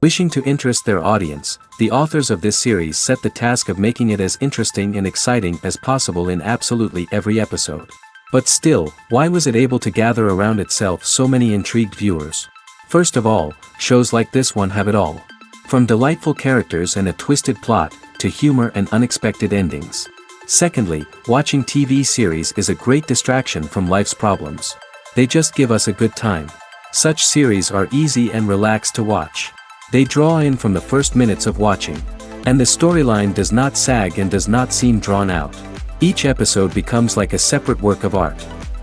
Wishing to interest their audience, the authors of this series set the task of making it as interesting and exciting as possible in absolutely every episode. But still, why was it able to gather around itself so many intrigued viewers? First of all, shows like this one have it all. From delightful characters and a twisted plot, to humor and unexpected endings. Secondly, watching TV series is a great distraction from life's problems. They just give us a good time. Such series are easy and relaxed to watch. They draw in from the first minutes of watching. And the storyline does not sag and does not seem drawn out. Each episode becomes like a separate work of art.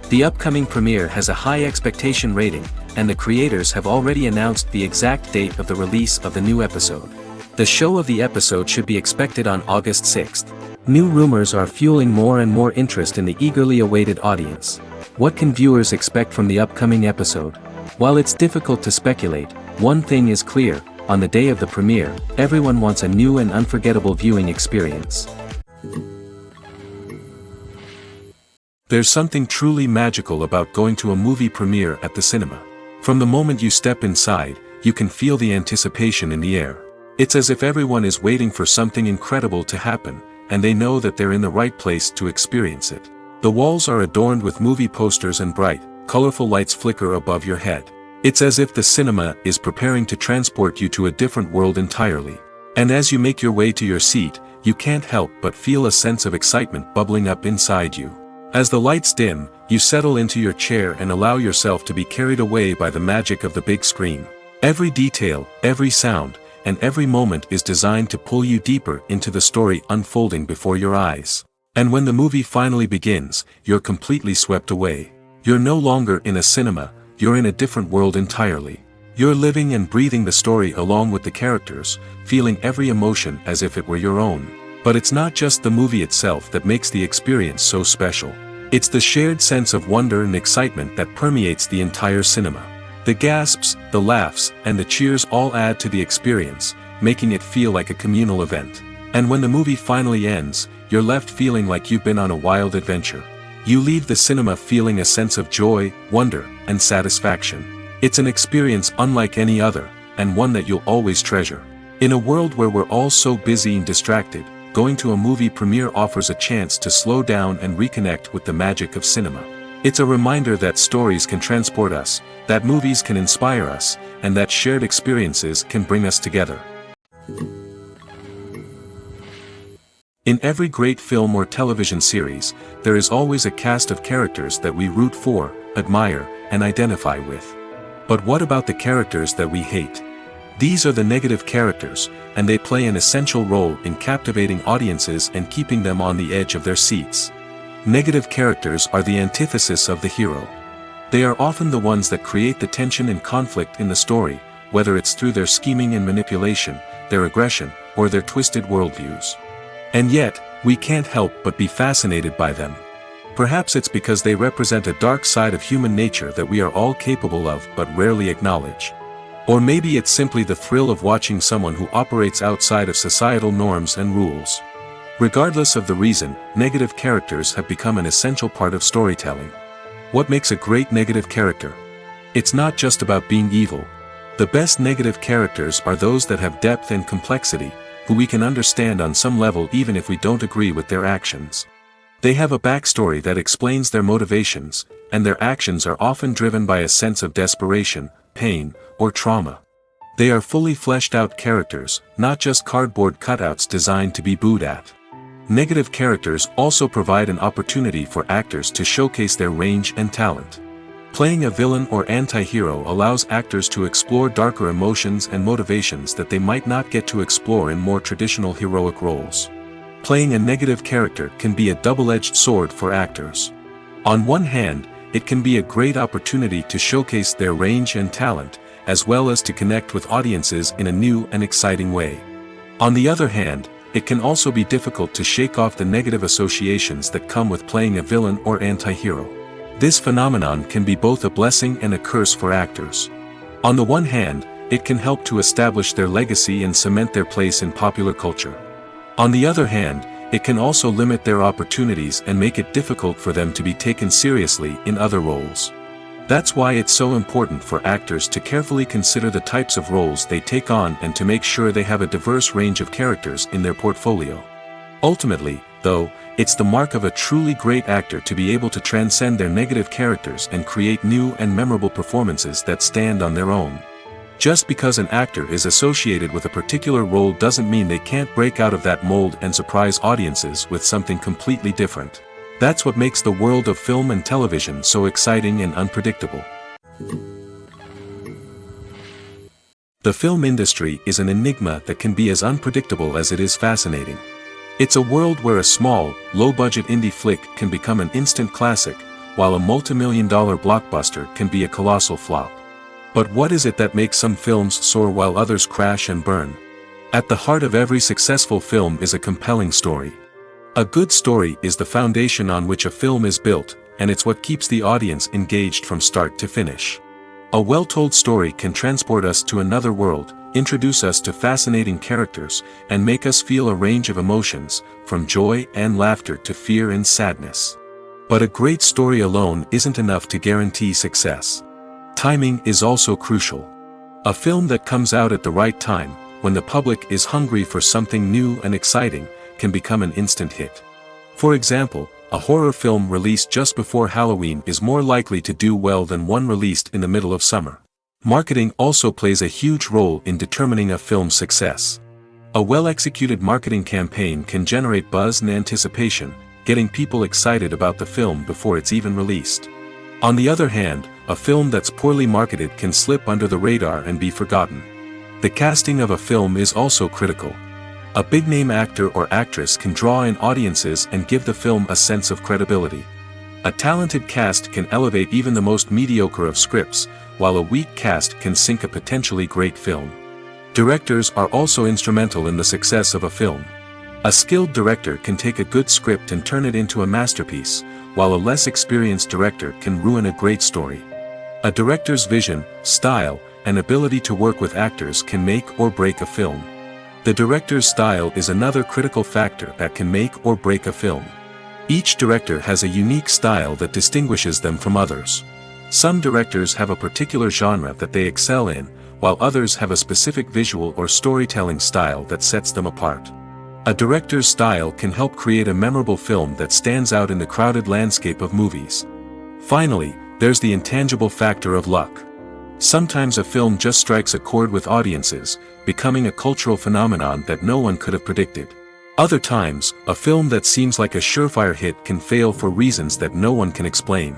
The upcoming premiere has a high expectation rating, and the creators have already announced the exact date of the release of the new episode. The show of the episode should be expected on August 6th. New rumors are fueling more and more interest in the eagerly awaited audience. What can viewers expect from the upcoming episode? While it's difficult to speculate, one thing is clear: on the day of the premiere, everyone wants a new and unforgettable viewing experience. There's something truly magical about going to a movie premiere at the cinema. From the moment you step inside, you can feel the anticipation in the air. It's as if everyone is waiting for something incredible to happen, and they know that they're in the right place to experience it. The walls are adorned with movie posters and bright, colorful lights flicker above your head. It's as if the cinema is preparing to transport you to a different world entirely. And as you make your way to your seat, you can't help but feel a sense of excitement bubbling up inside you. As the lights dim, you settle into your chair and allow yourself to be carried away by the magic of the big screen. Every detail, every sound, and every moment is designed to pull you deeper into the story unfolding before your eyes. And when the movie finally begins, you're completely swept away. You're no longer in a cinema, you're in a different world entirely. You're living and breathing the story along with the characters, feeling every emotion as if it were your own. But it's not just the movie itself that makes the experience so special. It's the shared sense of wonder and excitement that permeates the entire cinema. The gasps, the laughs, and the cheers all add to the experience, making it feel like a communal event. And when the movie finally ends, you're left feeling like you've been on a wild adventure. You leave the cinema feeling a sense of joy, wonder, and satisfaction. It's an experience unlike any other, and one that you'll always treasure. In a world where we're all so busy and distracted, going to a movie premiere offers a chance to slow down and reconnect with the magic of cinema. It's a reminder that stories can transport us, that movies can inspire us, and that shared experiences can bring us together. In every great film or television series, there is always a cast of characters that we root for, admire, and identify with. But what about the characters that we hate? These are the negative characters, and they play an essential role in captivating audiences and keeping them on the edge of their seats. Negative characters are the antithesis of the hero. They are often the ones that create the tension and conflict in the story, whether it's through their scheming and manipulation, their aggression, or their twisted worldviews. And yet, we can't help but be fascinated by them. Perhaps it's because they represent a dark side of human nature that we are all capable of but rarely acknowledge. Or maybe it's simply the thrill of watching someone who operates outside of societal norms and rules. Regardless of the reason, negative characters have become an essential part of storytelling. What makes a great negative character? It's not just about being evil. The best negative characters are those that have depth and complexity, who we can understand on some level even if we don't agree with their actions. They have a backstory that explains their motivations, and their actions are often driven by a sense of desperation, pain, or trauma. They are fully fleshed out characters, not just cardboard cutouts designed to be booed at. Negative characters also provide an opportunity for actors to showcase their range and talent. Playing a villain or anti-hero allows actors to explore darker emotions and motivations that they might not get to explore in more traditional heroic roles. Playing a negative character can be a double-edged sword for actors. On one hand, it can be a great opportunity to showcase their range and talent, as well as to connect with audiences in a new and exciting way. On the other hand, it can also be difficult to shake off the negative associations that come with playing a villain or anti-hero. This phenomenon can be both a blessing and a curse for actors. On the one hand, it can help to establish their legacy and cement their place in popular culture. On the other hand, it can also limit their opportunities and make it difficult for them to be taken seriously in other roles. That's why it's so important for actors to carefully consider the types of roles they take on and to make sure they have a diverse range of characters in their portfolio. Ultimately, though, it's the mark of a truly great actor to be able to transcend their negative characters and create new and memorable performances that stand on their own. Just because an actor is associated with a particular role doesn't mean they can't break out of that mold and surprise audiences with something completely different. That's what makes the world of film and television so exciting and unpredictable. The film industry is an enigma that can be as unpredictable as it is fascinating. It's a world where a small, low-budget indie flick can become an instant classic, while a multi-million-dollar blockbuster can be a colossal flop. But what is it that makes some films soar while others crash and burn? At the heart of every successful film is a compelling story. A good story is the foundation on which a film is built, and it's what keeps the audience engaged from start to finish. A well-told story can transport us to another world, introduce us to fascinating characters, and make us feel a range of emotions, from joy and laughter to fear and sadness. But a great story alone isn't enough to guarantee success. Timing is also crucial. A film that comes out at the right time, when the public is hungry for something new and exciting, can become an instant hit. For example, a horror film released just before Halloween is more likely to do well than one released in the middle of summer. Marketing also plays a huge role in determining a film's success. A well-executed marketing campaign can generate buzz and anticipation, getting people excited about the film before it's even released. On the other hand, a film that's poorly marketed can slip under the radar and be forgotten. The casting of a film is also critical. A big-name actor or actress can draw in audiences and give the film a sense of credibility. A talented cast can elevate even the most mediocre of scripts, while a weak cast can sink a potentially great film. Directors are also instrumental in the success of a film. A skilled director can take a good script and turn it into a masterpiece, while a less experienced director can ruin a great story. A director's vision, style, and ability to work with actors can make or break a film. The director's style is another critical factor that can make or break a film. Each director has a unique style that distinguishes them from others. Some directors have a particular genre that they excel in, while others have a specific visual or storytelling style that sets them apart. A director's style can help create a memorable film that stands out in the crowded landscape of movies. Finally, there's the intangible factor of luck. Sometimes a film just strikes a chord with audiences, becoming a cultural phenomenon that no one could have predicted. Other times, a film that seems like a surefire hit can fail for reasons that no one can explain.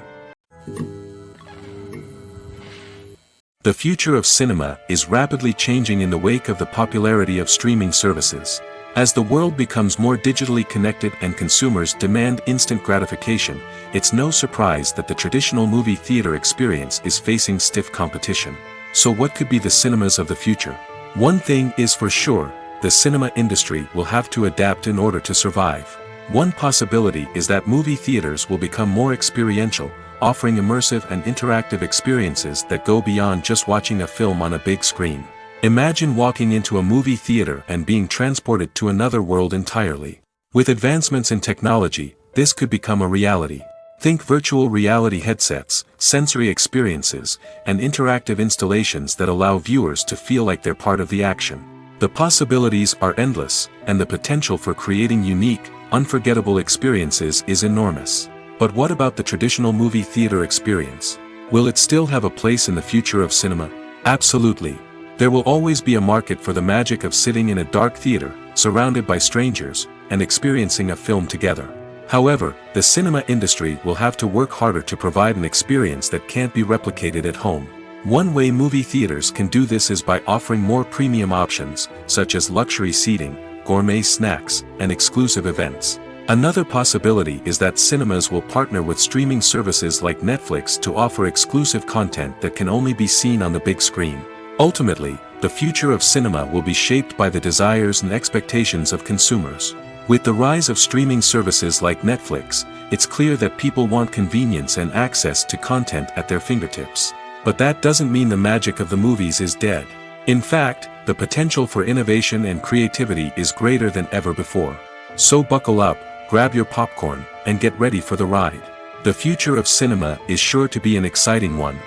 The future of cinema is rapidly changing in the wake of the popularity of streaming services. As the world becomes more digitally connected and consumers demand instant gratification, it's no surprise that the traditional movie theater experience is facing stiff competition. So what could be the cinemas of the future? One thing is for sure, the cinema industry will have to adapt in order to survive. One possibility is that movie theaters will become more experiential, offering immersive and interactive experiences that go beyond just watching a film on a big screen. Imagine walking into a movie theater and being transported to another world entirely. With advancements in technology, this could become a reality. Think virtual reality headsets, sensory experiences, and interactive installations that allow viewers to feel like they're part of the action. The possibilities are endless, and the potential for creating unique, unforgettable experiences is enormous. But what about the traditional movie theater experience? Will it still have a place in the future of cinema? Absolutely. There will always be a market for the magic of sitting in a dark theater, surrounded by strangers, and experiencing a film together. However, the cinema industry will have to work harder to provide an experience that can't be replicated at home. One way movie theaters can do this is by offering more premium options, such as luxury seating, gourmet snacks, and exclusive events. Another possibility is that cinemas will partner with streaming services like Netflix to offer exclusive content that can only be seen on the big screen. Ultimately, the future of cinema will be shaped by the desires and expectations of consumers. With the rise of streaming services like Netflix, it's clear that people want convenience and access to content at their fingertips. But that doesn't mean the magic of the movies is dead. In fact, the potential for innovation and creativity is greater than ever before. So buckle up, grab your popcorn, and get ready for the ride. The future of cinema is sure to be an exciting one.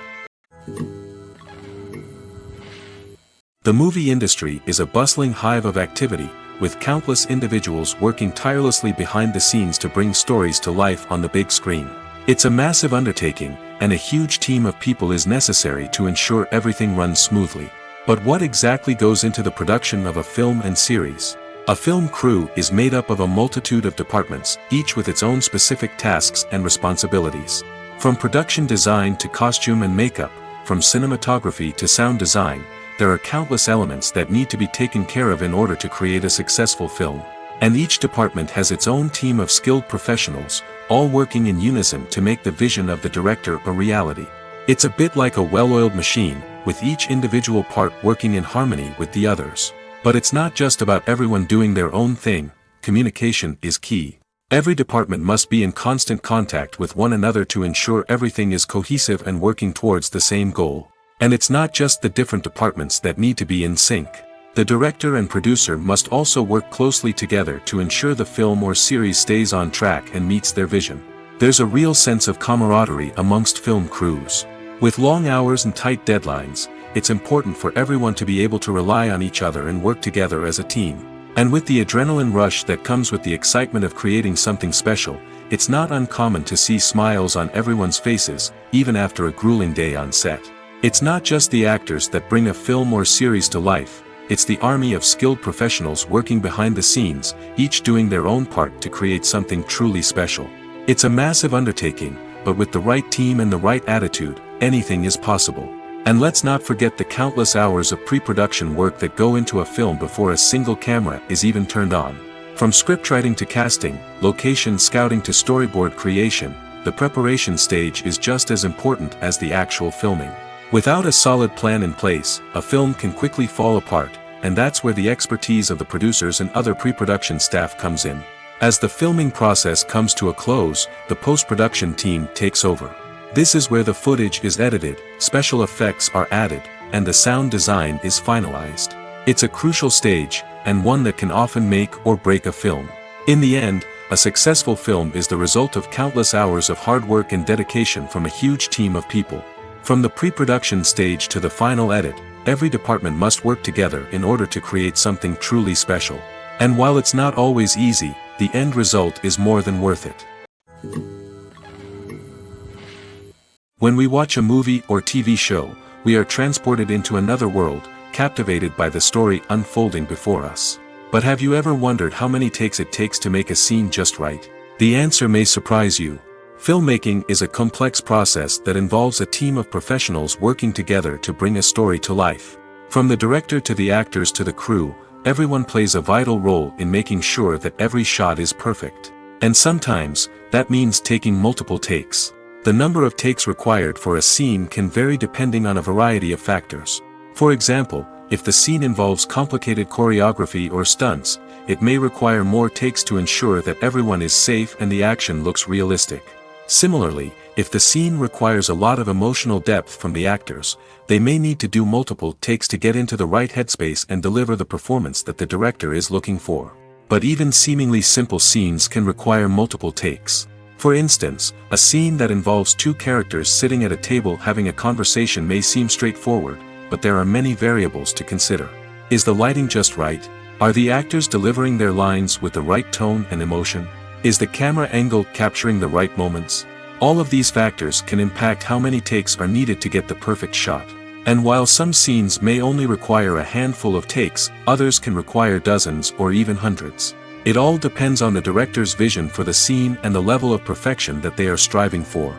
The movie industry is a bustling hive of activity, with countless individuals working tirelessly behind the scenes to bring stories to life on the big screen. It's a massive undertaking, and a huge team of people is necessary to ensure everything runs smoothly. But what exactly goes into the production of a film and series? A film crew is made up of a multitude of departments, each with its own specific tasks and responsibilities. From production design to costume and makeup, from cinematography to sound design, there are countless elements that need to be taken care of in order to create a successful film. And each department has its own team of skilled professionals, all working in unison to make the vision of the director a reality. It's a bit like a well-oiled machine, with each individual part working in harmony with the others. But it's not just about everyone doing their own thing. Communication is key. Every department must be in constant contact with one another to ensure everything is cohesive and working towards the same goal. And it's not just the different departments that need to be in sync. The director and producer must also work closely together to ensure the film or series stays on track and meets their vision. There's a real sense of camaraderie amongst film crews. With long hours and tight deadlines, it's important for everyone to be able to rely on each other and work together as a team. And with the adrenaline rush that comes with the excitement of creating something special, it's not uncommon to see smiles on everyone's faces, even after a grueling day on set. It's not just the actors that bring a film or series to life, it's the army of skilled professionals working behind the scenes, each doing their own part to create something truly special. It's a massive undertaking, but with the right team and the right attitude, anything is possible. And let's not forget the countless hours of pre-production work that go into a film before a single camera is even turned on. From scriptwriting to casting, location scouting to storyboard creation, the preparation stage is just as important as the actual filming. Without a solid plan in place, a film can quickly fall apart, and that's where the expertise of the producers and other pre-production staff comes in. As the filming process comes to a close, the post-production team takes over. This is where the footage is edited, special effects are added, and the sound design is finalized. It's a crucial stage, and one that can often make or break a film. In the end, a successful film is the result of countless hours of hard work and dedication from a huge team of people. From the pre-production stage to the final edit, every department must work together in order to create something truly special. And while it's not always easy, the end result is more than worth it. When we watch a movie or TV show, we are transported into another world, captivated by the story unfolding before us. But have you ever wondered how many takes it takes to make a scene just right? The answer may surprise you. Filmmaking is a complex process that involves a team of professionals working together to bring a story to life. From the director to the actors to the crew, everyone plays a vital role in making sure that every shot is perfect. And sometimes, that means taking multiple takes. The number of takes required for a scene can vary depending on a variety of factors. For example, if the scene involves complicated choreography or stunts, it may require more takes to ensure that everyone is safe and the action looks realistic. Similarly, if the scene requires a lot of emotional depth from the actors, they may need to do multiple takes to get into the right headspace and deliver the performance that the director is looking for. But even seemingly simple scenes can require multiple takes. For instance, a scene that involves two characters sitting at a table having a conversation may seem straightforward, but there are many variables to consider. Is the lighting just right? Are the actors delivering their lines with the right tone and emotion? Is the camera angle capturing the right moments? All of these factors can impact how many takes are needed to get the perfect shot. And while some scenes may only require a handful of takes, others can require dozens or even hundreds. It all depends on the director's vision for the scene and the level of perfection that they are striving for.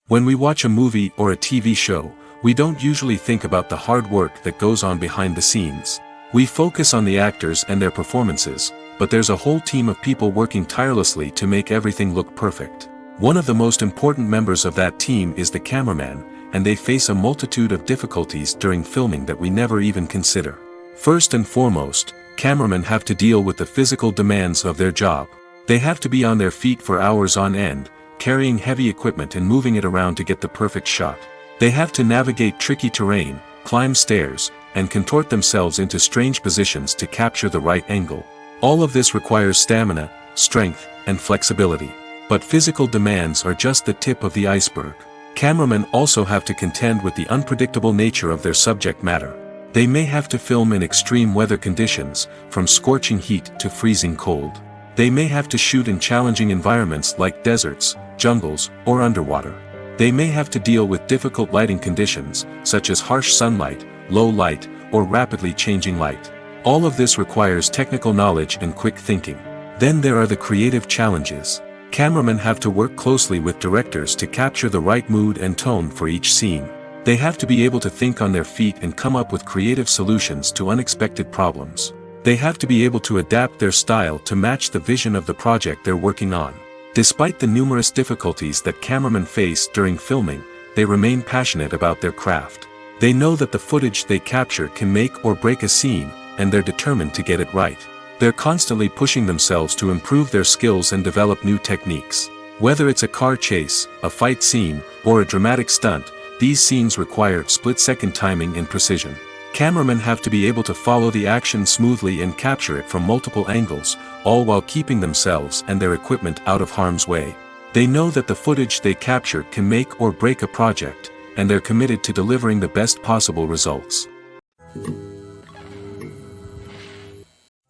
When we watch a movie or a TV show, we don't usually think about the hard work that goes on behind the scenes. We focus on the actors and their performances, but there's a whole team of people working tirelessly to make everything look perfect. One of the most important members of that team is the cameraman, and they face a multitude of difficulties during filming that we never even consider. First and foremost, cameramen have to deal with the physical demands of their job. They have to be on their feet for hours on end, carrying heavy equipment and moving it around to get the perfect shot. They have to navigate tricky terrain, climb stairs, and contort themselves into strange positions to capture the right angle. All of this requires stamina, strength, and flexibility. But physical demands are just the tip of the iceberg. Cameramen also have to contend with the unpredictable nature of their subject matter. They may have to film in extreme weather conditions, from scorching heat to freezing cold. They may have to shoot in challenging environments like deserts, jungles, or underwater. They may have to deal with difficult lighting conditions, such as harsh sunlight, low light, or rapidly changing light. All of this requires technical knowledge and quick thinking. Then there are the creative challenges. Cameramen have to work closely with directors to capture the right mood and tone for each scene. They have to be able to think on their feet and come up with creative solutions to unexpected problems. They have to be able to adapt their style to match the vision of the project they're working on. Despite the numerous difficulties that cameramen face during filming, they remain passionate about their craft. They know that the footage they capture can make or break a scene, and they're determined to get it right. They're constantly pushing themselves to improve their skills and develop new techniques. Whether it's a car chase, a fight scene, or a dramatic stunt, these scenes require split-second timing and precision. Cameramen have to be able to follow the action smoothly and capture it from multiple angles, all while keeping themselves and their equipment out of harm's way. They know that the footage they capture can make or break a project, and they're committed to delivering the best possible results.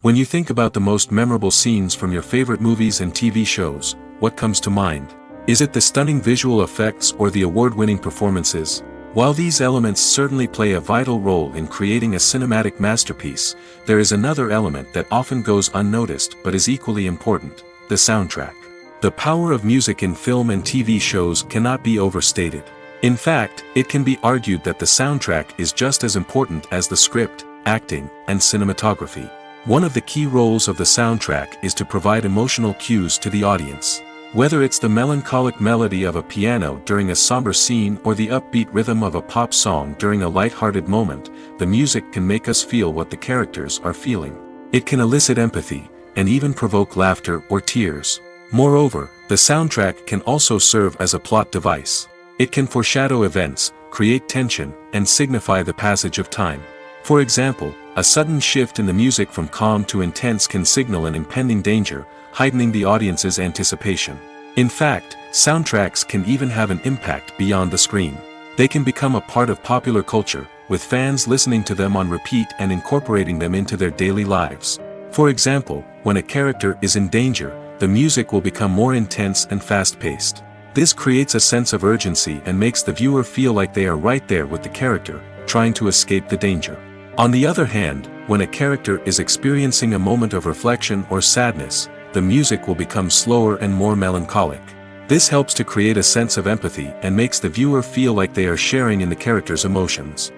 When you think about the most memorable scenes from your favorite movies and TV shows, what comes to mind? Is it the stunning visual effects or the award-winning performances? While these elements certainly play a vital role in creating a cinematic masterpiece, there is another element that often goes unnoticed but is equally important: the soundtrack. The power of music in film and TV shows cannot be overstated. In fact, it can be argued that the soundtrack is just as important as the script, acting, and cinematography. One of the key roles of the soundtrack is to provide emotional cues to the audience. Whether it's the melancholic melody of a piano during a somber scene or the upbeat rhythm of a pop song during a light-hearted moment, the music can make us feel what the characters are feeling. It can elicit empathy, and even provoke laughter or tears. Moreover, the soundtrack can also serve as a plot device. It can foreshadow events, create tension, and signify the passage of time. For example, a sudden shift in the music from calm to intense can signal an impending danger, heightening the audience's anticipation. In fact, soundtracks can even have an impact beyond the screen. They can become a part of popular culture, with fans listening to them on repeat and incorporating them into their daily lives. For example, when a character is in danger, the music will become more intense and fast-paced. This creates a sense of urgency and makes the viewer feel like they are right there with the character, trying to escape the danger. On the other hand, when a character is experiencing a moment of reflection or sadness, the music will become slower and more melancholic. This helps to create a sense of empathy and makes the viewer feel like they are sharing in the character's emotions.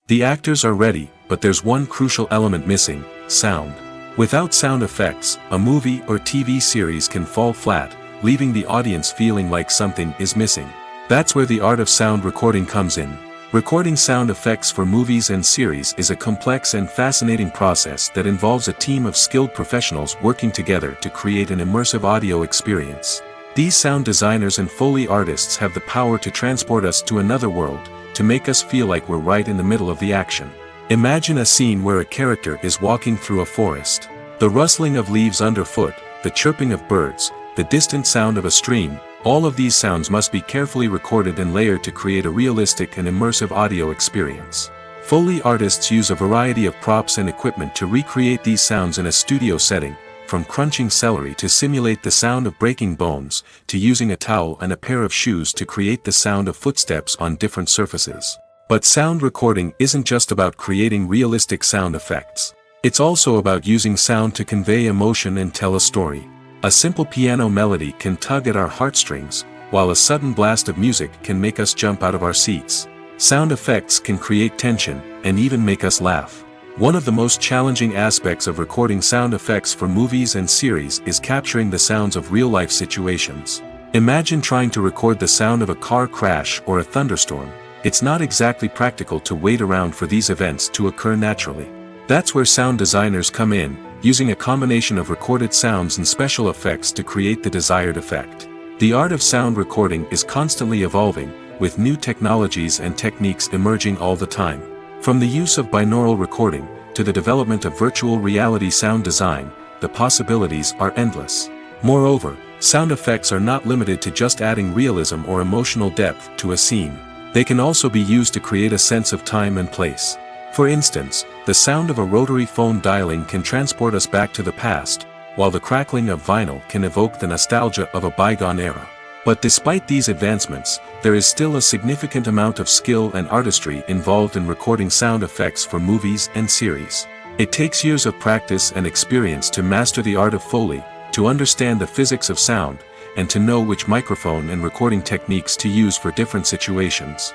The actors are ready, but there's one crucial element missing: sound. Without sound effects, a movie or TV series can fall flat, leaving the audience feeling like something is missing. That's where the art of sound recording comes in. Recording sound effects for movies and series is a complex and fascinating process that involves a team of skilled professionals working together to create an immersive audio experience. These sound designers and Foley artists have the power to transport us to another world, to make us feel like we're right in the middle of the action. Imagine a scene where a character is walking through a forest. The rustling of leaves underfoot, the chirping of birds, the distant sound of a stream, all of these sounds must be carefully recorded and layered to create a realistic and immersive audio experience. Foley artists use a variety of props and equipment to recreate these sounds in a studio setting, from crunching celery to simulate the sound of breaking bones, to using a towel and a pair of shoes to create the sound of footsteps on different surfaces. But sound recording isn't just about creating realistic sound effects. It's also about using sound to convey emotion and tell a story. A simple piano melody can tug at our heartstrings, while a sudden blast of music can make us jump out of our seats. Sound effects can create tension, and even make us laugh. One of the most challenging aspects of recording sound effects for movies and series is capturing the sounds of real-life situations. Imagine trying to record the sound of a car crash or a thunderstorm. It's not exactly practical to wait around for these events to occur naturally. That's where sound designers come in, using a combination of recorded sounds and special effects to create the desired effect. The art of sound recording is constantly evolving, with new technologies and techniques emerging all the time. From the use of binaural recording, to the development of virtual reality sound design, the possibilities are endless. Moreover, sound effects are not limited to just adding realism or emotional depth to a scene. They can also be used to create a sense of time and place. For instance, the sound of a rotary phone dialing can transport us back to the past, while the crackling of vinyl can evoke the nostalgia of a bygone era. But despite these advancements, there is still a significant amount of skill and artistry involved in recording sound effects for movies and series. It takes years of practice and experience to master the art of Foley, to understand the physics of sound, and to know which microphone and recording techniques to use for different situations.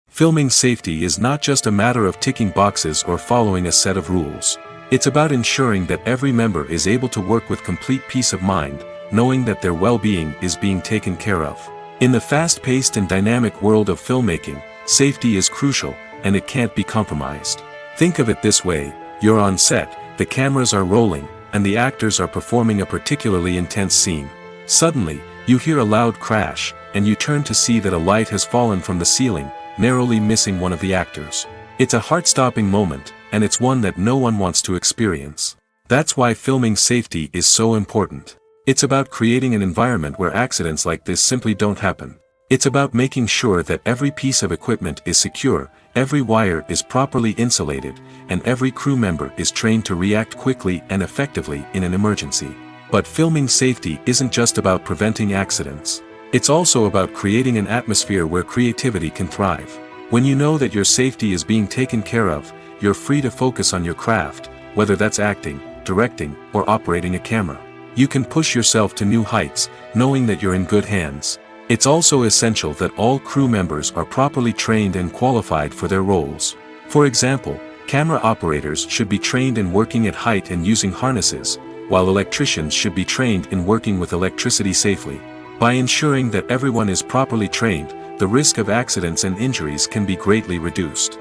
Filming safety is not just a matter of ticking boxes or following a set of rules. It's about ensuring that every member is able to work with complete peace of mind, knowing that their well-being is being taken care of. In the fast-paced and dynamic world of filmmaking, safety is crucial, and it can't be compromised. Think of it this way: you're on set, the cameras are rolling, and the actors are performing a particularly intense scene. Suddenly, you hear a loud crash, and you turn to see that a light has fallen from the ceiling, narrowly missing one of the actors. It's a heart-stopping moment, and it's one that no one wants to experience. That's why filming safety is so important. It's about creating an environment where accidents like this simply don't happen. It's about making sure that every piece of equipment is secure, every wire is properly insulated, and every crew member is trained to react quickly and effectively in an emergency. But filming safety isn't just about preventing accidents. It's also about creating an atmosphere where creativity can thrive. When you know that your safety is being taken care of, you're free to focus on your craft, whether that's acting, directing, or operating a camera. You can push yourself to new heights, knowing that you're in good hands. It's also essential that all crew members are properly trained and qualified for their roles. For example, camera operators should be trained in working at height and using harnesses, while electricians should be trained in working with electricity safely. By ensuring that everyone is properly trained, the risk of accidents and injuries can be greatly reduced.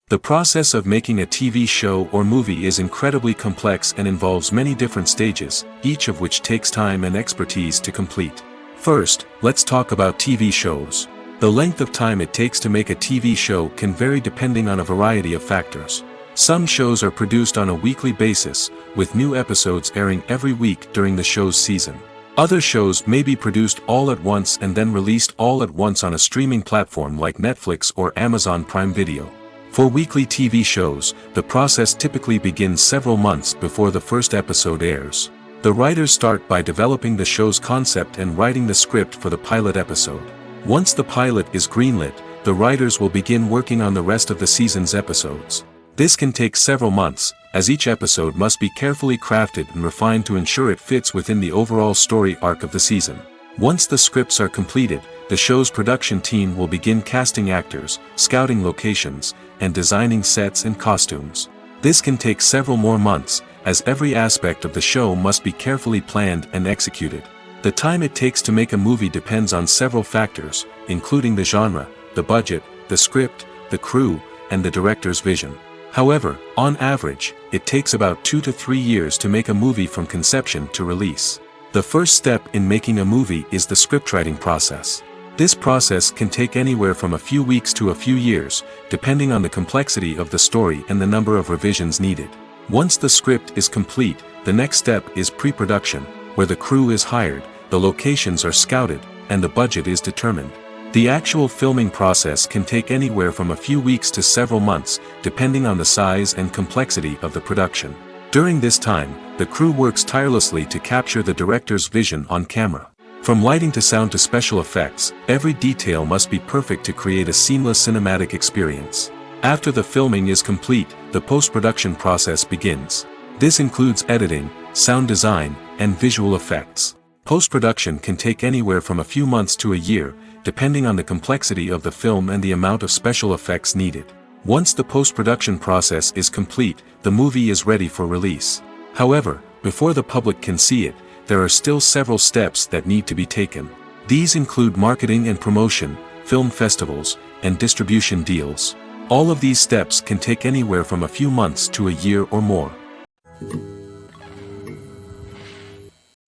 The process of making a TV show or movie is incredibly complex and involves many different stages, each of which takes time and expertise to complete. First, let's talk about TV shows. The length of time it takes to make a TV show can vary depending on a variety of factors. Some shows are produced on a weekly basis, with new episodes airing every week during the show's season. Other shows may be produced all at once and then released all at once on a streaming platform like Netflix or Amazon Prime Video. For weekly TV shows, the process typically begins several months before the first episode airs. The writers start by developing the show's concept and writing the script for the pilot episode. Once the pilot is greenlit, the writers will begin working on the rest of the season's episodes. This can take several months, as each episode must be carefully crafted and refined to ensure it fits within the overall story arc of the season. Once the scripts are completed, the show's production team will begin casting actors, scouting locations, and designing sets and costumes. This can take several more months, as every aspect of the show must be carefully planned and executed. The time it takes to make a movie depends on several factors, including the genre, the budget, the script, the crew, and the director's vision. However, on average, it takes about 2 to 3 years to make a movie from conception to release. The first step in making a movie is the scriptwriting process. This process can take anywhere from a few weeks to a few years, depending on the complexity of the story and the number of revisions needed. Once the script is complete, the next step is pre-production, where the crew is hired, the locations are scouted, and the budget is determined. The actual filming process can take anywhere from a few weeks to several months, depending on the size and complexity of the production. During this time, the crew works tirelessly to capture the director's vision on camera. From lighting to sound to special effects, every detail must be perfect to create a seamless cinematic experience. After the filming is complete, the post-production process begins. This includes editing, sound design, and visual effects. Post-production can take anywhere from a few months to a year, depending on the complexity of the film and the amount of special effects needed. Once the post-production process is complete, the movie is ready for release. However, before the public can see it, there are still several steps that need to be taken. These include marketing and promotion, film festivals, and distribution deals. All of these steps can take anywhere from a few months to a year or more.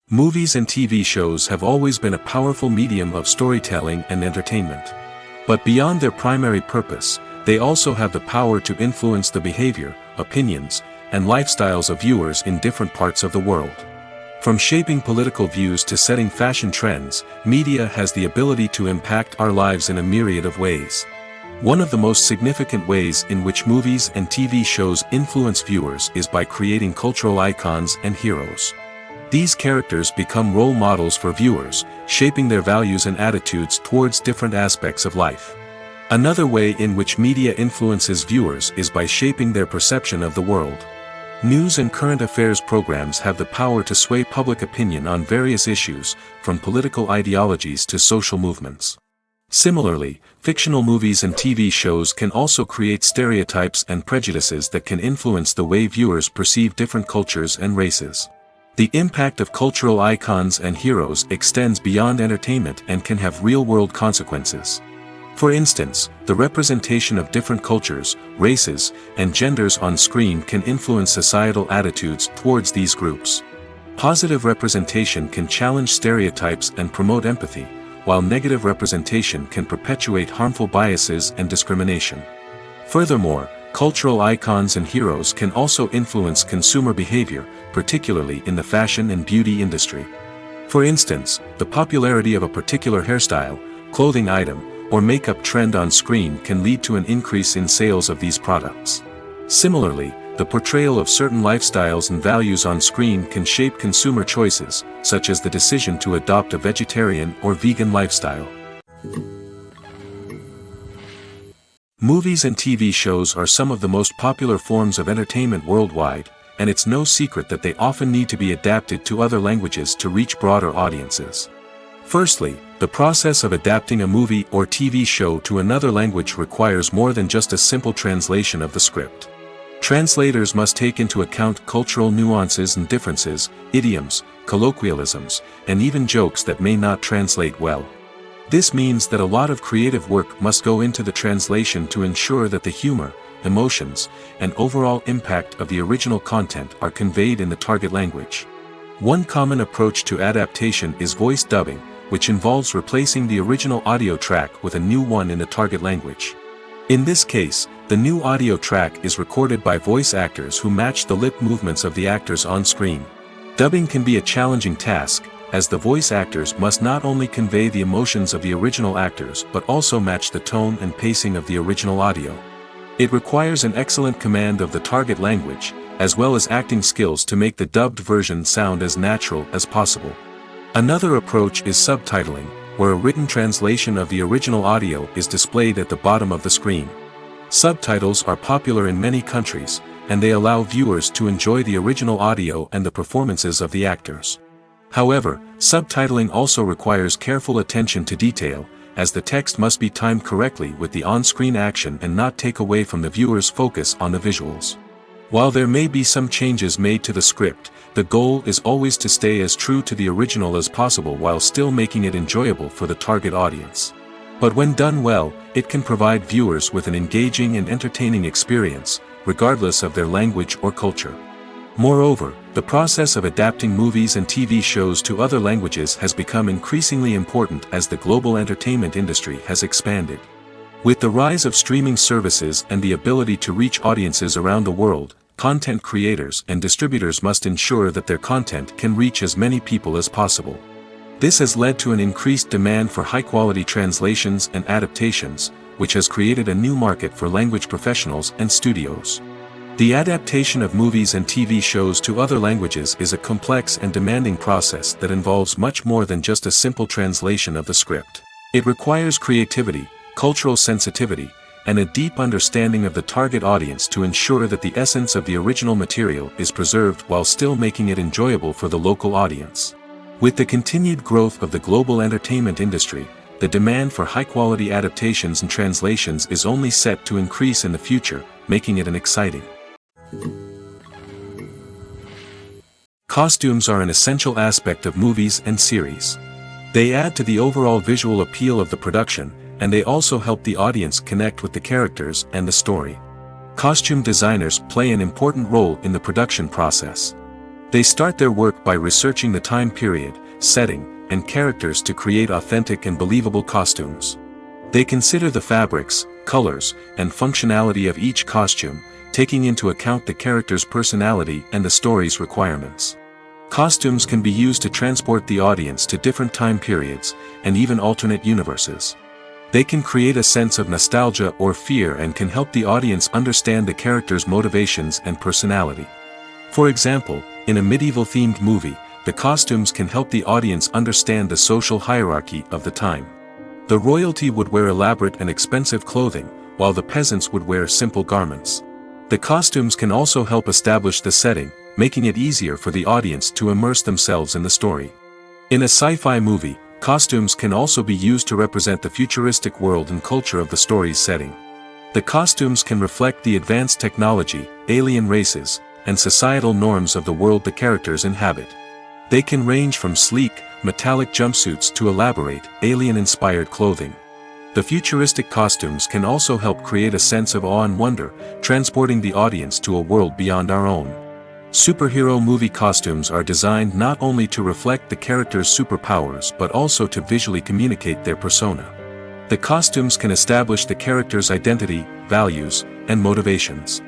Movies and TV shows have always been a powerful medium of storytelling and entertainment. But beyond their primary purpose, they also have the power to influence the behavior, opinions, and lifestyles of viewers in different parts of the world. From shaping political views to setting fashion trends, media has the ability to impact our lives in a myriad of ways. One of the most significant ways in which movies and TV shows influence viewers is by creating cultural icons and heroes. These characters become role models for viewers, shaping their values and attitudes towards different aspects of life. Another way in which media influences viewers is by shaping their perception of the world. News and current affairs programs have the power to sway public opinion on various issues, from political ideologies to social movements. Similarly, fictional movies and TV shows can also create stereotypes and prejudices that can influence the way viewers perceive different cultures and races. The impact of cultural icons and heroes extends beyond entertainment and can have real-world consequences. For instance, the representation of different cultures, races, and genders on screen can influence societal attitudes towards these groups. Positive representation can challenge stereotypes and promote empathy, while negative representation can perpetuate harmful biases and discrimination. Furthermore, cultural icons and heroes can also influence consumer behavior, particularly in the fashion and beauty industry. For instance, the popularity of a particular hairstyle, clothing item, or makeup trend on screen can lead to an increase in sales of these products. Similarly, the portrayal of certain lifestyles and values on screen can shape consumer choices, such as the decision to adopt a vegetarian or vegan lifestyle. Movies and TV shows are some of the most popular forms of entertainment worldwide, and it's no secret that they often need to be adapted to other languages to reach broader audiences. Firstly, the process of adapting a movie or TV show to another language requires more than just a simple translation of the script. Translators must take into account cultural nuances and differences, idioms, colloquialisms, and even jokes that may not translate well. This means that a lot of creative work must go into the translation to ensure that the humor, emotions, and overall impact of the original content are conveyed in the target language. One common approach to adaptation is voice dubbing, which involves replacing the original audio track with a new one in the target language. In this case, the new audio track is recorded by voice actors who match the lip movements of the actors on screen. Dubbing can be a challenging task, as the voice actors must not only convey the emotions of the original actors but also match the tone and pacing of the original audio. It requires an excellent command of the target language, as well as acting skills to make the dubbed version sound as natural as possible. Another approach is subtitling, where a written translation of the original audio is displayed at the bottom of the screen. Subtitles are popular in many countries, and they allow viewers to enjoy the original audio and the performances of the actors. However, subtitling also requires careful attention to detail, as the text must be timed correctly with the on-screen action and not take away from the viewer's focus on the visuals. While there may be some changes made to the script, the goal is always to stay as true to the original as possible while still making it enjoyable for the target audience. But when done well, it can provide viewers with an engaging and entertaining experience, regardless of their language or culture. Moreover, the process of adapting movies and TV shows to other languages has become increasingly important as the global entertainment industry has expanded. With the rise of streaming services and the ability to reach audiences around the world, content creators and distributors must ensure that their content can reach as many people as possible. This has led to an increased demand for high-quality translations and adaptations, which has created a new market for language professionals and studios. The adaptation of movies and TV shows to other languages is a complex and demanding process that involves much more than just a simple translation of the script. It requires creativity, cultural sensitivity, and a deep understanding of the target audience to ensure that the essence of the original material is preserved while still making it enjoyable for the local audience. With the continued growth of the global entertainment industry, the demand for high-quality adaptations and translations is only set to increase in the future, making it an exciting. Costumes are an essential aspect of movies and series. They add to the overall visual appeal of the production, and they also help the audience connect with the characters and the story. Costume designers play an important role in the production process. They start their work by researching the time period, setting, and characters to create authentic and believable costumes. They consider the fabrics, colors, and functionality of each costume, taking into account the character's personality and the story's requirements. Costumes can be used to transport the audience to different time periods, and even alternate universes. They can create a sense of nostalgia or fear and can help the audience understand the character's motivations and personality. For example, in a medieval-themed movie, the costumes can help the audience understand the social hierarchy of the time. The royalty would wear elaborate and expensive clothing, while the peasants would wear simple garments. The costumes can also help establish the setting, making it easier for the audience to immerse themselves in the story. In a sci-fi movie, costumes can also be used to represent the futuristic world and culture of the story's setting. The costumes can reflect the advanced technology, alien races, and societal norms of the world the characters inhabit. They can range from sleek, metallic jumpsuits to elaborate, alien-inspired clothing. The futuristic costumes can also help create a sense of awe and wonder, transporting the audience to a world beyond our own. Superhero movie costumes are designed not only to reflect the character's superpowers but also to visually communicate their persona. The costumes can establish the character's identity, values, and motivations.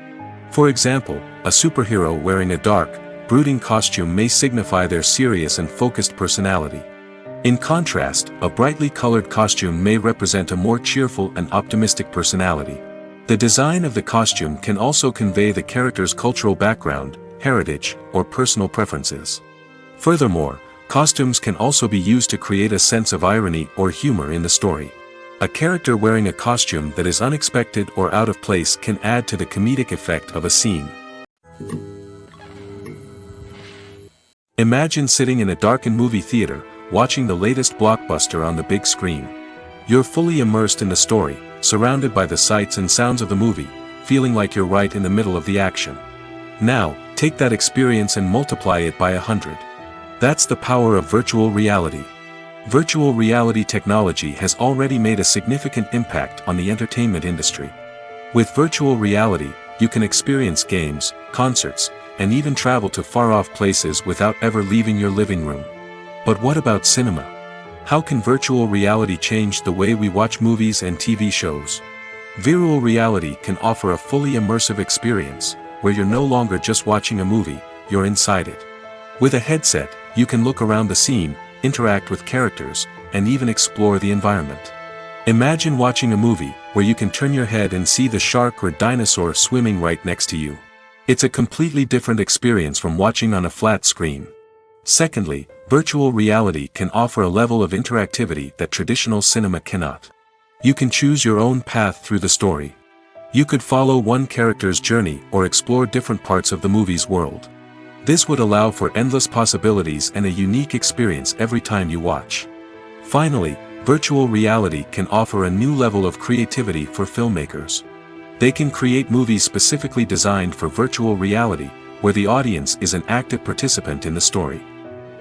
For example, a superhero wearing a dark, brooding costume may signify their serious and focused personality. In contrast, a brightly colored costume may represent a more cheerful and optimistic personality. The design of the costume can also convey the character's cultural background, heritage, or personal preferences. Furthermore, costumes can also be used to create a sense of irony or humor in the story. A character wearing a costume that is unexpected or out of place can add to the comedic effect of a scene. Imagine sitting in a darkened movie theater, watching the latest blockbuster on the big screen. You're fully immersed in the story, surrounded by the sights and sounds of the movie, feeling like you're right in the middle of the action. Now, take that experience and multiply it by 100. That's the power of virtual reality. Virtual reality technology has already made a significant impact on the entertainment industry. With virtual reality, you can experience games, concerts, and even travel to far-off places without ever leaving your living room. But what about cinema? How can virtual reality change the way we watch movies and TV shows? Virtual reality can offer a fully immersive experience, where you're no longer just watching a movie, you're inside it. With a headset, you can look around the scene, interact with characters, and even explore the environment. Imagine watching a movie where you can turn your head and see the shark or dinosaur swimming right next to you. It's a completely different experience from watching on a flat screen. Secondly, virtual reality can offer a level of interactivity that traditional cinema cannot. You can choose your own path through the story. You could follow one character's journey or explore different parts of the movie's world. This would allow for endless possibilities and a unique experience every time you watch. Finally, virtual reality can offer a new level of creativity for filmmakers. They can create movies specifically designed for virtual reality, where the audience is an active participant in the story.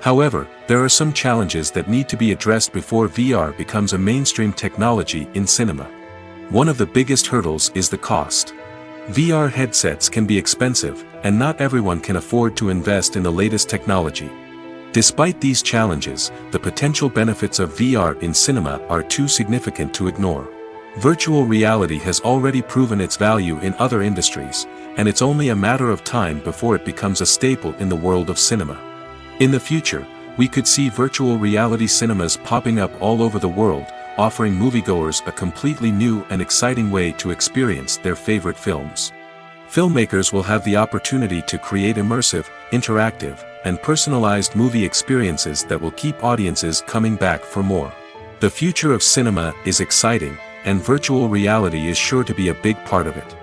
However, there are some challenges that need to be addressed before VR becomes a mainstream technology in cinema. One of the biggest hurdles is the cost. VR headsets can be expensive, and not everyone can afford to invest in the latest technology. Despite these challenges, the potential benefits of VR in cinema are too significant to ignore. Virtual reality has already proven its value in other industries, and it's only a matter of time before it becomes a staple in the world of cinema. In the future, we could see virtual reality cinemas popping up all over the world, offering moviegoers a completely new and exciting way to experience their favorite films. Filmmakers will have the opportunity to create immersive, interactive, and personalized movie experiences that will keep audiences coming back for more. The future of cinema is exciting, and virtual reality is sure to be a big part of it.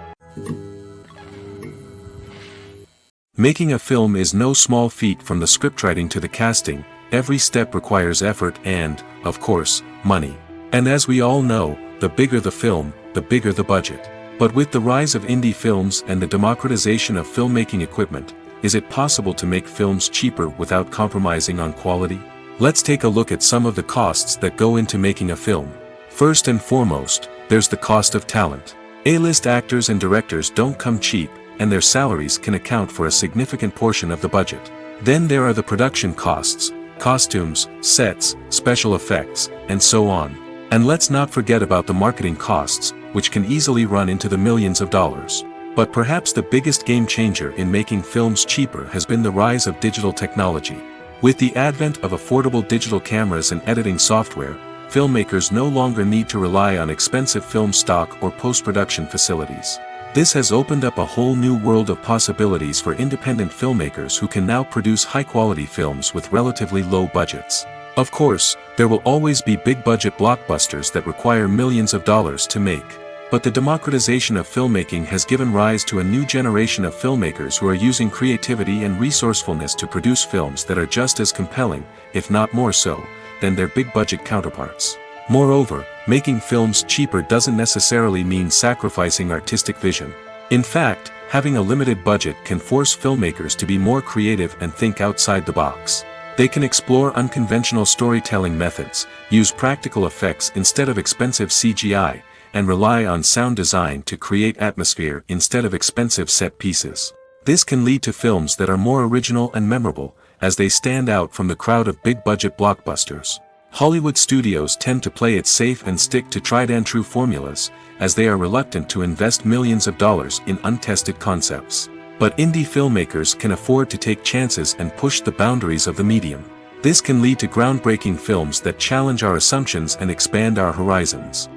Making a film is no small feat. From the scriptwriting to the casting, every step requires effort and, of course, money. And as we all know, the bigger the film, the bigger the budget. But with the rise of indie films and the democratization of filmmaking equipment, is it possible to make films cheaper without compromising on quality? Let's take a look at some of the costs that go into making a film. First and foremost, there's the cost of talent. A-list actors and directors don't come cheap, and their salaries can account for a significant portion of the budget. Then there are the production costs, costumes, sets, special effects, and so on. And let's not forget about the marketing costs, which can easily run into the millions of dollars. But perhaps the biggest game changer in making films cheaper has been the rise of digital technology. With the advent of affordable digital cameras and editing software, filmmakers no longer need to rely on expensive film stock or post-production facilities. This has opened up a whole new world of possibilities for independent filmmakers who can now produce high-quality films with relatively low budgets. Of course, there will always be big-budget blockbusters that require millions of dollars to make. But the democratization of filmmaking has given rise to a new generation of filmmakers who are using creativity and resourcefulness to produce films that are just as compelling, if not more so, than their big-budget counterparts. Moreover, making films cheaper doesn't necessarily mean sacrificing artistic vision. In fact, having a limited budget can force filmmakers to be more creative and think outside the box. They can explore unconventional storytelling methods, use practical effects instead of expensive CGI, and rely on sound design to create atmosphere instead of expensive set pieces. This can lead to films that are more original and memorable, as they stand out from the crowd of big-budget blockbusters. Hollywood studios tend to play it safe and stick to tried-and-true formulas, as they are reluctant to invest millions of dollars in untested concepts. But indie filmmakers can afford to take chances and push the boundaries of the medium. This can lead to groundbreaking films that challenge our assumptions and expand our horizons.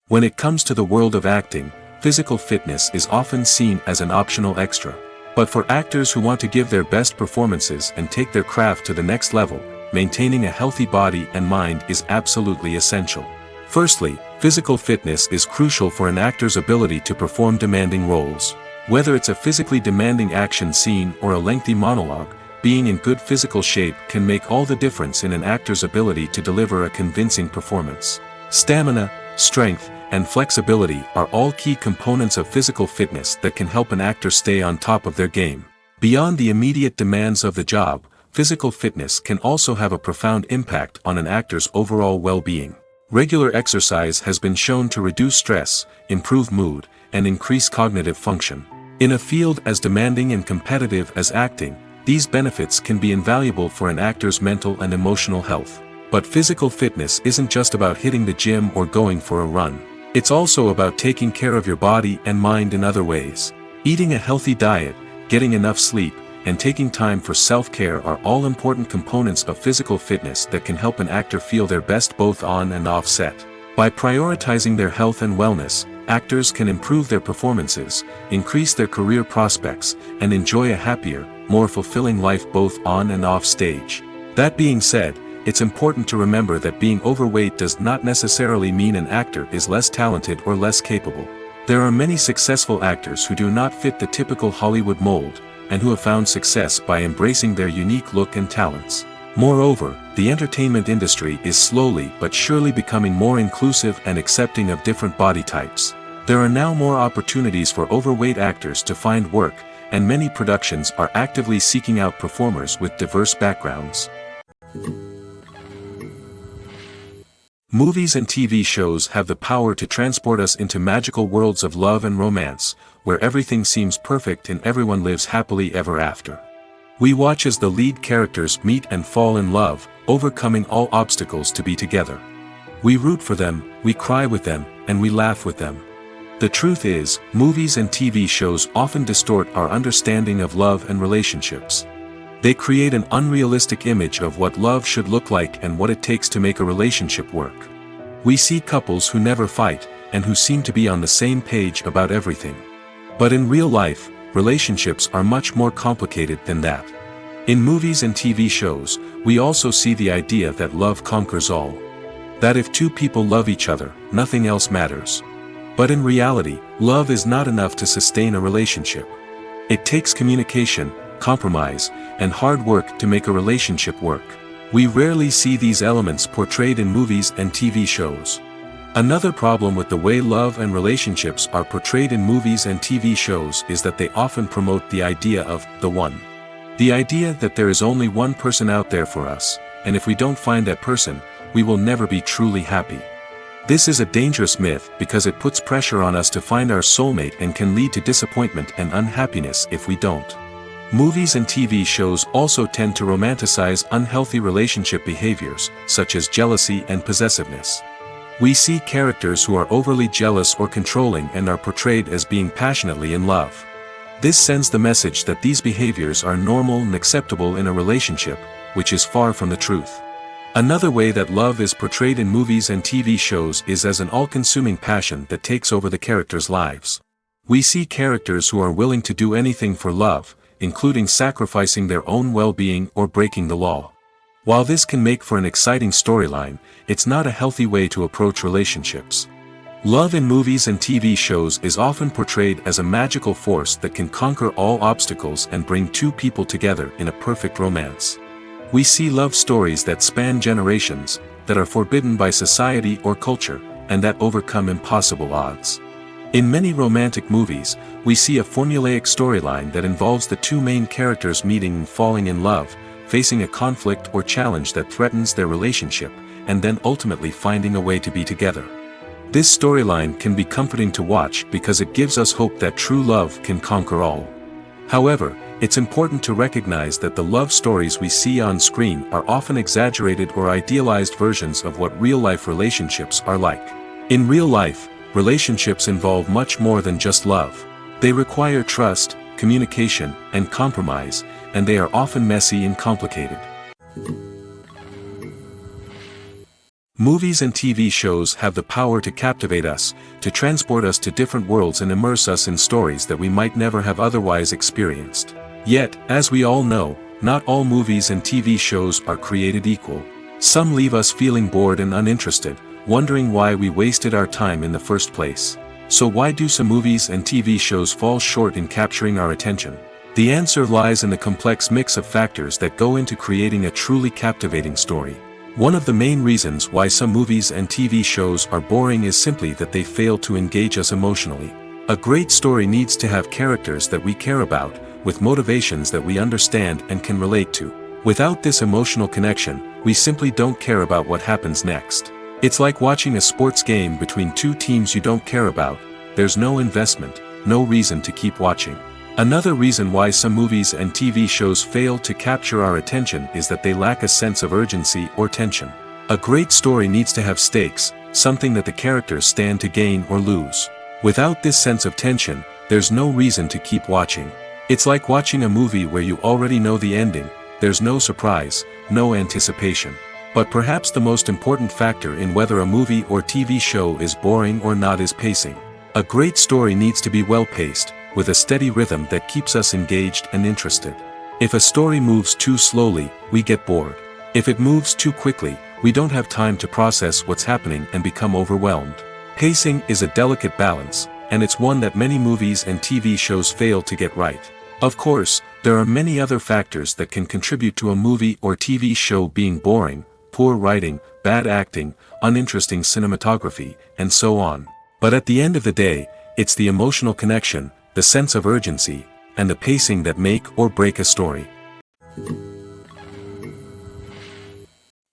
When it comes to the world of acting, physical fitness is often seen as an optional extra. But for actors who want to give their best performances and take their craft to the next level, maintaining a healthy body and mind is absolutely essential. Firstly, physical fitness is crucial for an actor's ability to perform demanding roles. Whether it's a physically demanding action scene or a lengthy monologue, being in good physical shape can make all the difference in an actor's ability to deliver a convincing performance. Stamina, strength, and flexibility are all key components of physical fitness that can help an actor stay on top of their game. Beyond the immediate demands of the job, physical fitness can also have a profound impact on an actor's overall well-being. Regular exercise has been shown to reduce stress, improve mood, and increase cognitive function. In a field as demanding and competitive as acting, these benefits can be invaluable for an actor's mental and emotional health. But physical fitness isn't just about hitting the gym or going for a run. It's also about taking care of your body and mind in other ways. Eating a healthy diet, getting enough sleep, and taking time for self-care are all important components of physical fitness that can help an actor feel their best both on and off set. By prioritizing their health and wellness, actors can improve their performances, increase their career prospects, and enjoy a happier, more fulfilling life both on and off stage. That being said, it's important to remember that being overweight does not necessarily mean an actor is less talented or less capable. There are many successful actors who do not fit the typical Hollywood mold, and who have found success by embracing their unique look and talents. Moreover, the entertainment industry is slowly but surely becoming more inclusive and accepting of different body types. There are now more opportunities for overweight actors to find work, and many productions are actively seeking out performers with diverse backgrounds. Movies and TV shows have the power to transport us into magical worlds of love and romance, where everything seems perfect and everyone lives happily ever after. We watch as the lead characters meet and fall in love, overcoming all obstacles to be together. We root for them, we cry with them, and we laugh with them. The truth is, movies and TV shows often distort our understanding of love and relationships. They create an unrealistic image of what love should look like and what it takes to make a relationship work. We see couples who never fight, and who seem to be on the same page about everything. But in real life, relationships are much more complicated than that. In movies and TV shows, we also see the idea that love conquers all. That if two people love each other, nothing else matters. But in reality, love is not enough to sustain a relationship. It takes communication, compromise, and hard work to make a relationship work. We rarely see these elements portrayed in movies and TV shows. Another problem with the way love and relationships are portrayed in movies and TV shows is that they often promote the idea of the one. The idea that there is only one person out there for us, and if we don't find that person, we will never be truly happy. This is a dangerous myth because it puts pressure on us to find our soulmate and can lead to disappointment and unhappiness if we don't. Movies and TV shows also tend to romanticize unhealthy relationship behaviors, such as jealousy and possessiveness. We see characters who are overly jealous or controlling and are portrayed as being passionately in love. This sends the message that these behaviors are normal and acceptable in a relationship, which is far from the truth. Another way that love is portrayed in movies and TV shows is as an all-consuming passion that takes over the characters' lives. We see characters who are willing to do anything for love, including sacrificing their own well-being or breaking the law. While this can make for an exciting storyline, it's not a healthy way to approach relationships. Love in movies and TV shows is often portrayed as a magical force that can conquer all obstacles and bring two people together in a perfect romance. We see love stories that span generations, that are forbidden by society or culture, and that overcome impossible odds. In many romantic movies, we see a formulaic storyline that involves the two main characters meeting and falling in love, facing a conflict or challenge that threatens their relationship, and then ultimately finding a way to be together. This storyline can be comforting to watch because it gives us hope that true love can conquer all. However, it's important to recognize that the love stories we see on screen are often exaggerated or idealized versions of what real-life relationships are like. In real life, relationships involve much more than just love. They require trust, communication, and compromise, and they are often messy and complicated. Movies and TV shows have the power to captivate us, to transport us to different worlds and immerse us in stories that we might never have otherwise experienced. Yet, as we all know, not all movies and TV shows are created equal. Some leave us feeling bored and uninterested, wondering why we wasted our time in the first place. So why do some movies and TV shows fall short in capturing our attention? The answer lies in the complex mix of factors that go into creating a truly captivating story. One of the main reasons why some movies and TV shows are boring is simply that they fail to engage us emotionally. A great story needs to have characters that we care about, with motivations that we understand and can relate to. Without this emotional connection, we simply don't care about what happens next. It's like watching a sports game between two teams you don't care about. There's no investment, no reason to keep watching. Another reason why some movies and TV shows fail to capture our attention is that they lack a sense of urgency or tension. A great story needs to have stakes, something that the characters stand to gain or lose. Without this sense of tension, there's no reason to keep watching. It's like watching a movie where you already know the ending, there's no surprise, no anticipation. But perhaps the most important factor in whether a movie or TV show is boring or not is pacing. A great story needs to be well-paced, with a steady rhythm that keeps us engaged and interested. If a story moves too slowly, we get bored. If it moves too quickly, we don't have time to process what's happening and become overwhelmed. Pacing is a delicate balance, and it's one that many movies and TV shows fail to get right. Of course, there are many other factors that can contribute to a movie or TV show being boring: poor writing, bad acting, uninteresting cinematography, and so on. But at the end of the day, it's the emotional connection, the sense of urgency, and the pacing that make or break a story.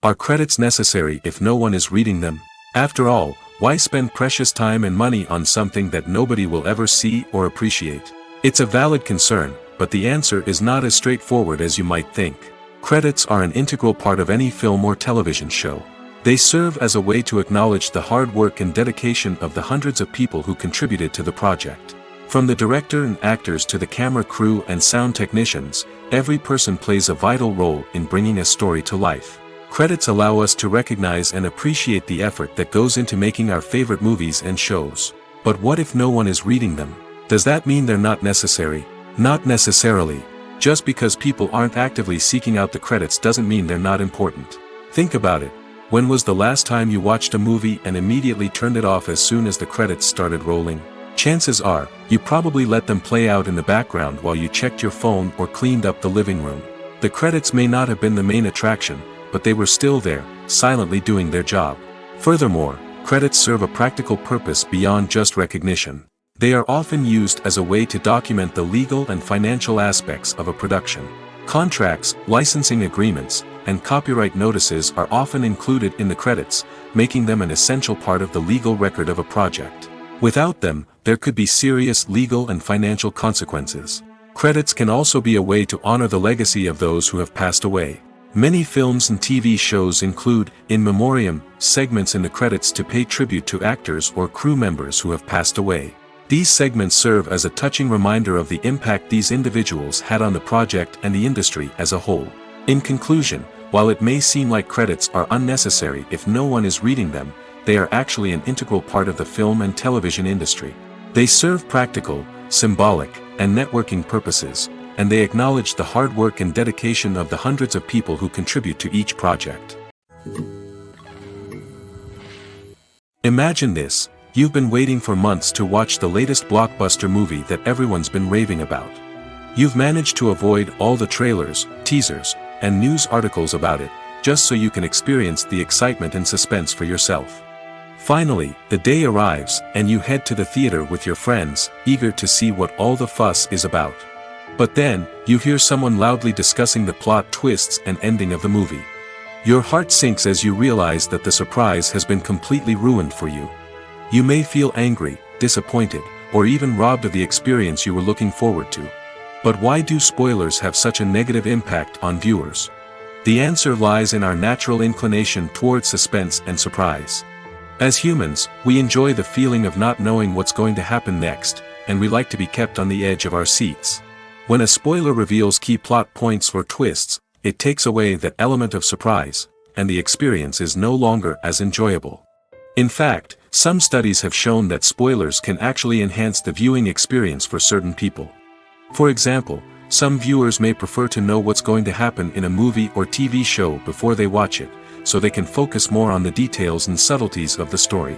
Are credits necessary if no one is reading them? After all, why spend precious time and money on something that nobody will ever see or appreciate? It's a valid concern, but the answer is not as straightforward as you might think. Credits are an integral part of any film or television show. They serve as a way to acknowledge the hard work and dedication of the hundreds of people who contributed to the project. From the director and actors to the camera crew and sound technicians, every person plays a vital role in bringing a story to life. Credits allow us to recognize and appreciate the effort that goes into making our favorite movies and shows. But what if no one is reading them? Does that mean they're not necessary? Not necessarily. Just because people aren't actively seeking out the credits doesn't mean they're not important. Think about it. When was the last time you watched a movie and immediately turned it off as soon as the credits started rolling? Chances are, you probably let them play out in the background while you checked your phone or cleaned up the living room. The credits may not have been the main attraction, but they were still there, silently doing their job. Furthermore, credits serve a practical purpose beyond just recognition. They are often used as a way to document the legal and financial aspects of a production. Contracts, licensing agreements, and copyright notices are often included in the credits, making them an essential part of the legal record of a project. Without them, there could be serious legal and financial consequences. Credits can also be a way to honor the legacy of those who have passed away. Many films and TV shows include, in memoriam, segments in the credits to pay tribute to actors or crew members who have passed away. These segments serve as a touching reminder of the impact these individuals had on the project and the industry as a whole. In conclusion, while it may seem like credits are unnecessary if no one is reading them, they are actually an integral part of the film and television industry. They serve practical, symbolic, and networking purposes, and they acknowledge the hard work and dedication of the hundreds of people who contribute to each project. Imagine this: you've been waiting for months to watch the latest blockbuster movie that everyone's been raving about. You've managed to avoid all the trailers, teasers, and news articles about it, just so you can experience the excitement and suspense for yourself. Finally, the day arrives, and you head to the theater with your friends, eager to see what all the fuss is about. But then, you hear someone loudly discussing the plot twists and ending of the movie. Your heart sinks as you realize that the surprise has been completely ruined for you. You may feel angry, disappointed, or even robbed of the experience you were looking forward to. But why do spoilers have such a negative impact on viewers? The answer lies in our natural inclination towards suspense and surprise. As humans, we enjoy the feeling of not knowing what's going to happen next, and we like to be kept on the edge of our seats. When a spoiler reveals key plot points or twists, it takes away that element of surprise, and the experience is no longer as enjoyable. In fact, some studies have shown that spoilers can actually enhance the viewing experience for certain people. For example, some viewers may prefer to know what's going to happen in a movie or TV show before they watch it, so they can focus more on the details and subtleties of the story.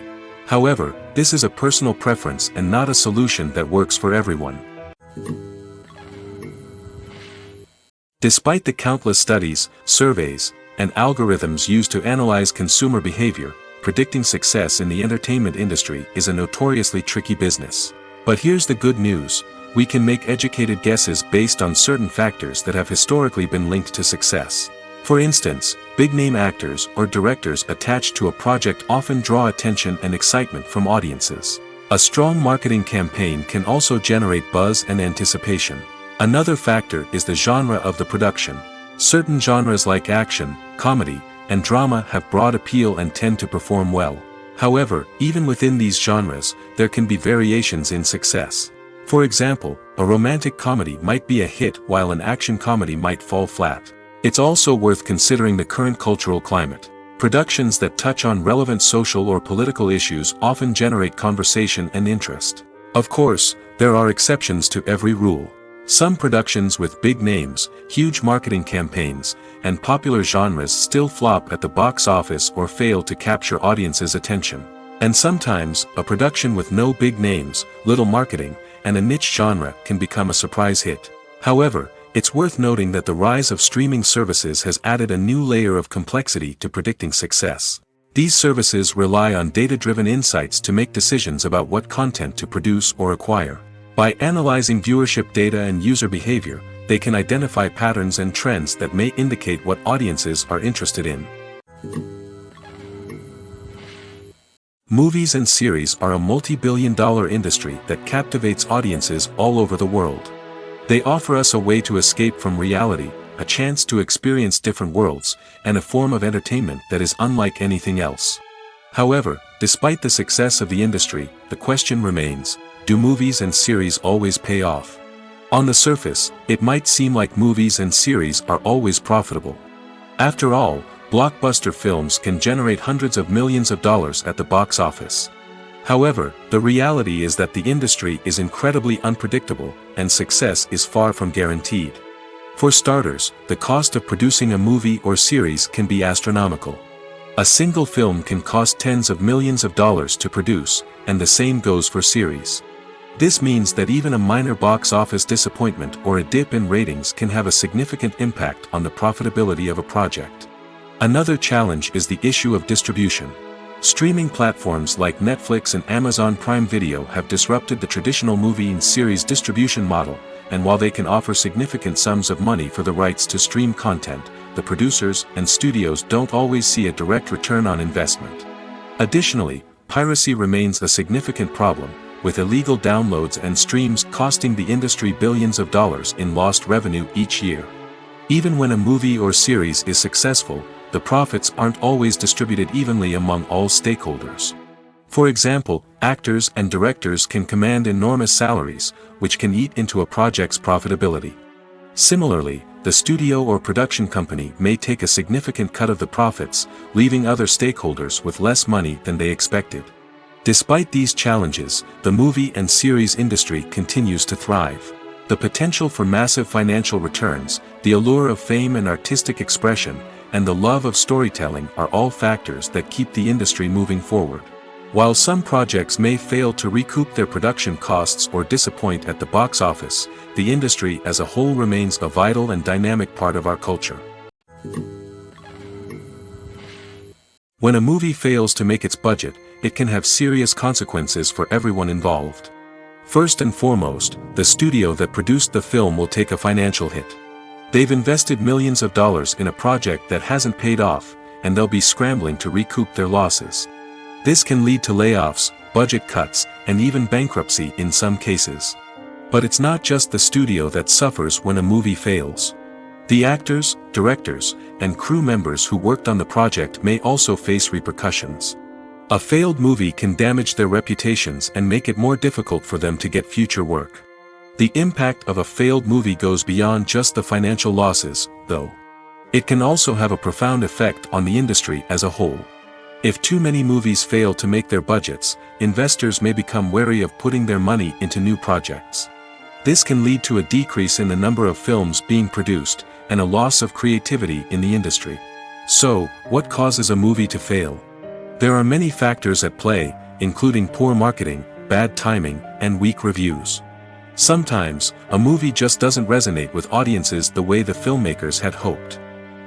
However, this is a personal preference and not a solution that works for everyone. Despite the countless studies, surveys, and algorithms used to analyze consumer behavior, predicting success in the entertainment industry is a notoriously tricky business. But here's the good news: we can make educated guesses based on certain factors that have historically been linked to success. For instance, big-name actors or directors attached to a project often draw attention and excitement from audiences. A strong marketing campaign can also generate buzz and anticipation. Another factor is the genre of the production. Certain genres like action, comedy, and drama have broad appeal and tend to perform well. However, even within these genres, there can be variations in success. For example, a romantic comedy might be a hit while an action comedy might fall flat. It's also worth considering the current cultural climate. Productions that touch on relevant social or political issues often generate conversation and interest. Of course, there are exceptions to every rule. Some productions with big names, huge marketing campaigns, and popular genres still flop at the box office or fail to capture audiences' attention. And sometimes, a production with no big names, little marketing, and a niche genre can become a surprise hit. However, it's worth noting that the rise of streaming services has added a new layer of complexity to predicting success. These services rely on data-driven insights to make decisions about what content to produce or acquire. By analyzing viewership data and user behavior, they can identify patterns and trends that may indicate what audiences are interested in. Movies and series are a multi-billion-dollar industry that captivates audiences all over the world. They offer us a way to escape from reality, a chance to experience different worlds, and a form of entertainment that is unlike anything else. However, despite the success of the industry, the question remains: do movies and series always pay off? On the surface, it might seem like movies and series are always profitable. After all, blockbuster films can generate hundreds of millions of dollars at the box office. However, the reality is that the industry is incredibly unpredictable, and success is far from guaranteed. For starters, the cost of producing a movie or series can be astronomical. A single film can cost tens of millions of dollars to produce, and the same goes for series. This means that even a minor box office disappointment or a dip in ratings can have a significant impact on the profitability of a project. Another challenge is the issue of distribution. Streaming platforms like Netflix and Amazon Prime Video have disrupted the traditional movie and series distribution model, and while they can offer significant sums of money for the rights to stream content, the producers and studios don't always see a direct return on investment. Additionally, piracy remains a significant problem, with illegal downloads and streams costing the industry billions of dollars in lost revenue each year. Even when a movie or series is successful, the profits aren't always distributed evenly among all stakeholders. For example, actors and directors can command enormous salaries, which can eat into a project's profitability. Similarly, the studio or production company may take a significant cut of the profits, leaving other stakeholders with less money than they expected. Despite these challenges, the movie and series industry continues to thrive. The potential for massive financial returns, the allure of fame and artistic expression, and the love of storytelling are all factors that keep the industry moving forward. While some projects may fail to recoup their production costs or disappoint at the box office, the industry as a whole remains a vital and dynamic part of our culture. When a movie fails to make its budget, it can have serious consequences for everyone involved. First and foremost, the studio that produced the film will take a financial hit. They've invested millions of dollars in a project that hasn't paid off, and they'll be scrambling to recoup their losses. This can lead to layoffs, budget cuts, and even bankruptcy in some cases. But it's not just the studio that suffers when a movie fails. The actors, directors, and crew members who worked on the project may also face repercussions. A failed movie can damage their reputations and make it more difficult for them to get future work. The impact of a failed movie goes beyond just the financial losses, though. It can also have a profound effect on the industry as a whole. If too many movies fail to make their budgets, investors may become wary of putting their money into new projects. This can lead to a decrease in the number of films being produced, and a loss of creativity in the industry. So, what causes a movie to fail? There are many factors at play, including poor marketing, bad timing, and weak reviews. Sometimes, a movie just doesn't resonate with audiences the way the filmmakers had hoped.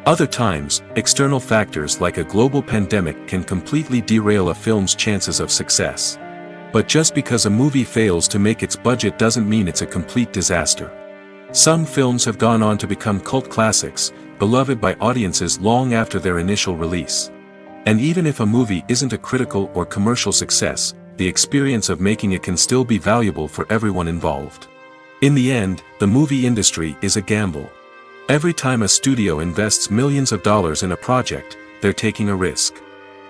Other times, external factors like a global pandemic can completely derail a film's chances of success. But just because a movie fails to make its budget doesn't mean it's a complete disaster. Some films have gone on to become cult classics, beloved by audiences long after their initial release. And even if a movie isn't a critical or commercial success, the experience of making it can still be valuable for everyone involved. In the end, the movie industry is a gamble. Every time a studio invests millions of dollars in a project, they're taking a risk.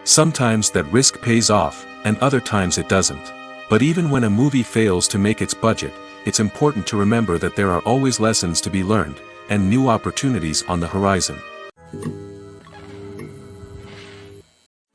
Sometimes that risk pays off, and other times it doesn't. But even when a movie fails to make its budget, it's important to remember that there are always lessons to be learned, and new opportunities on the horizon.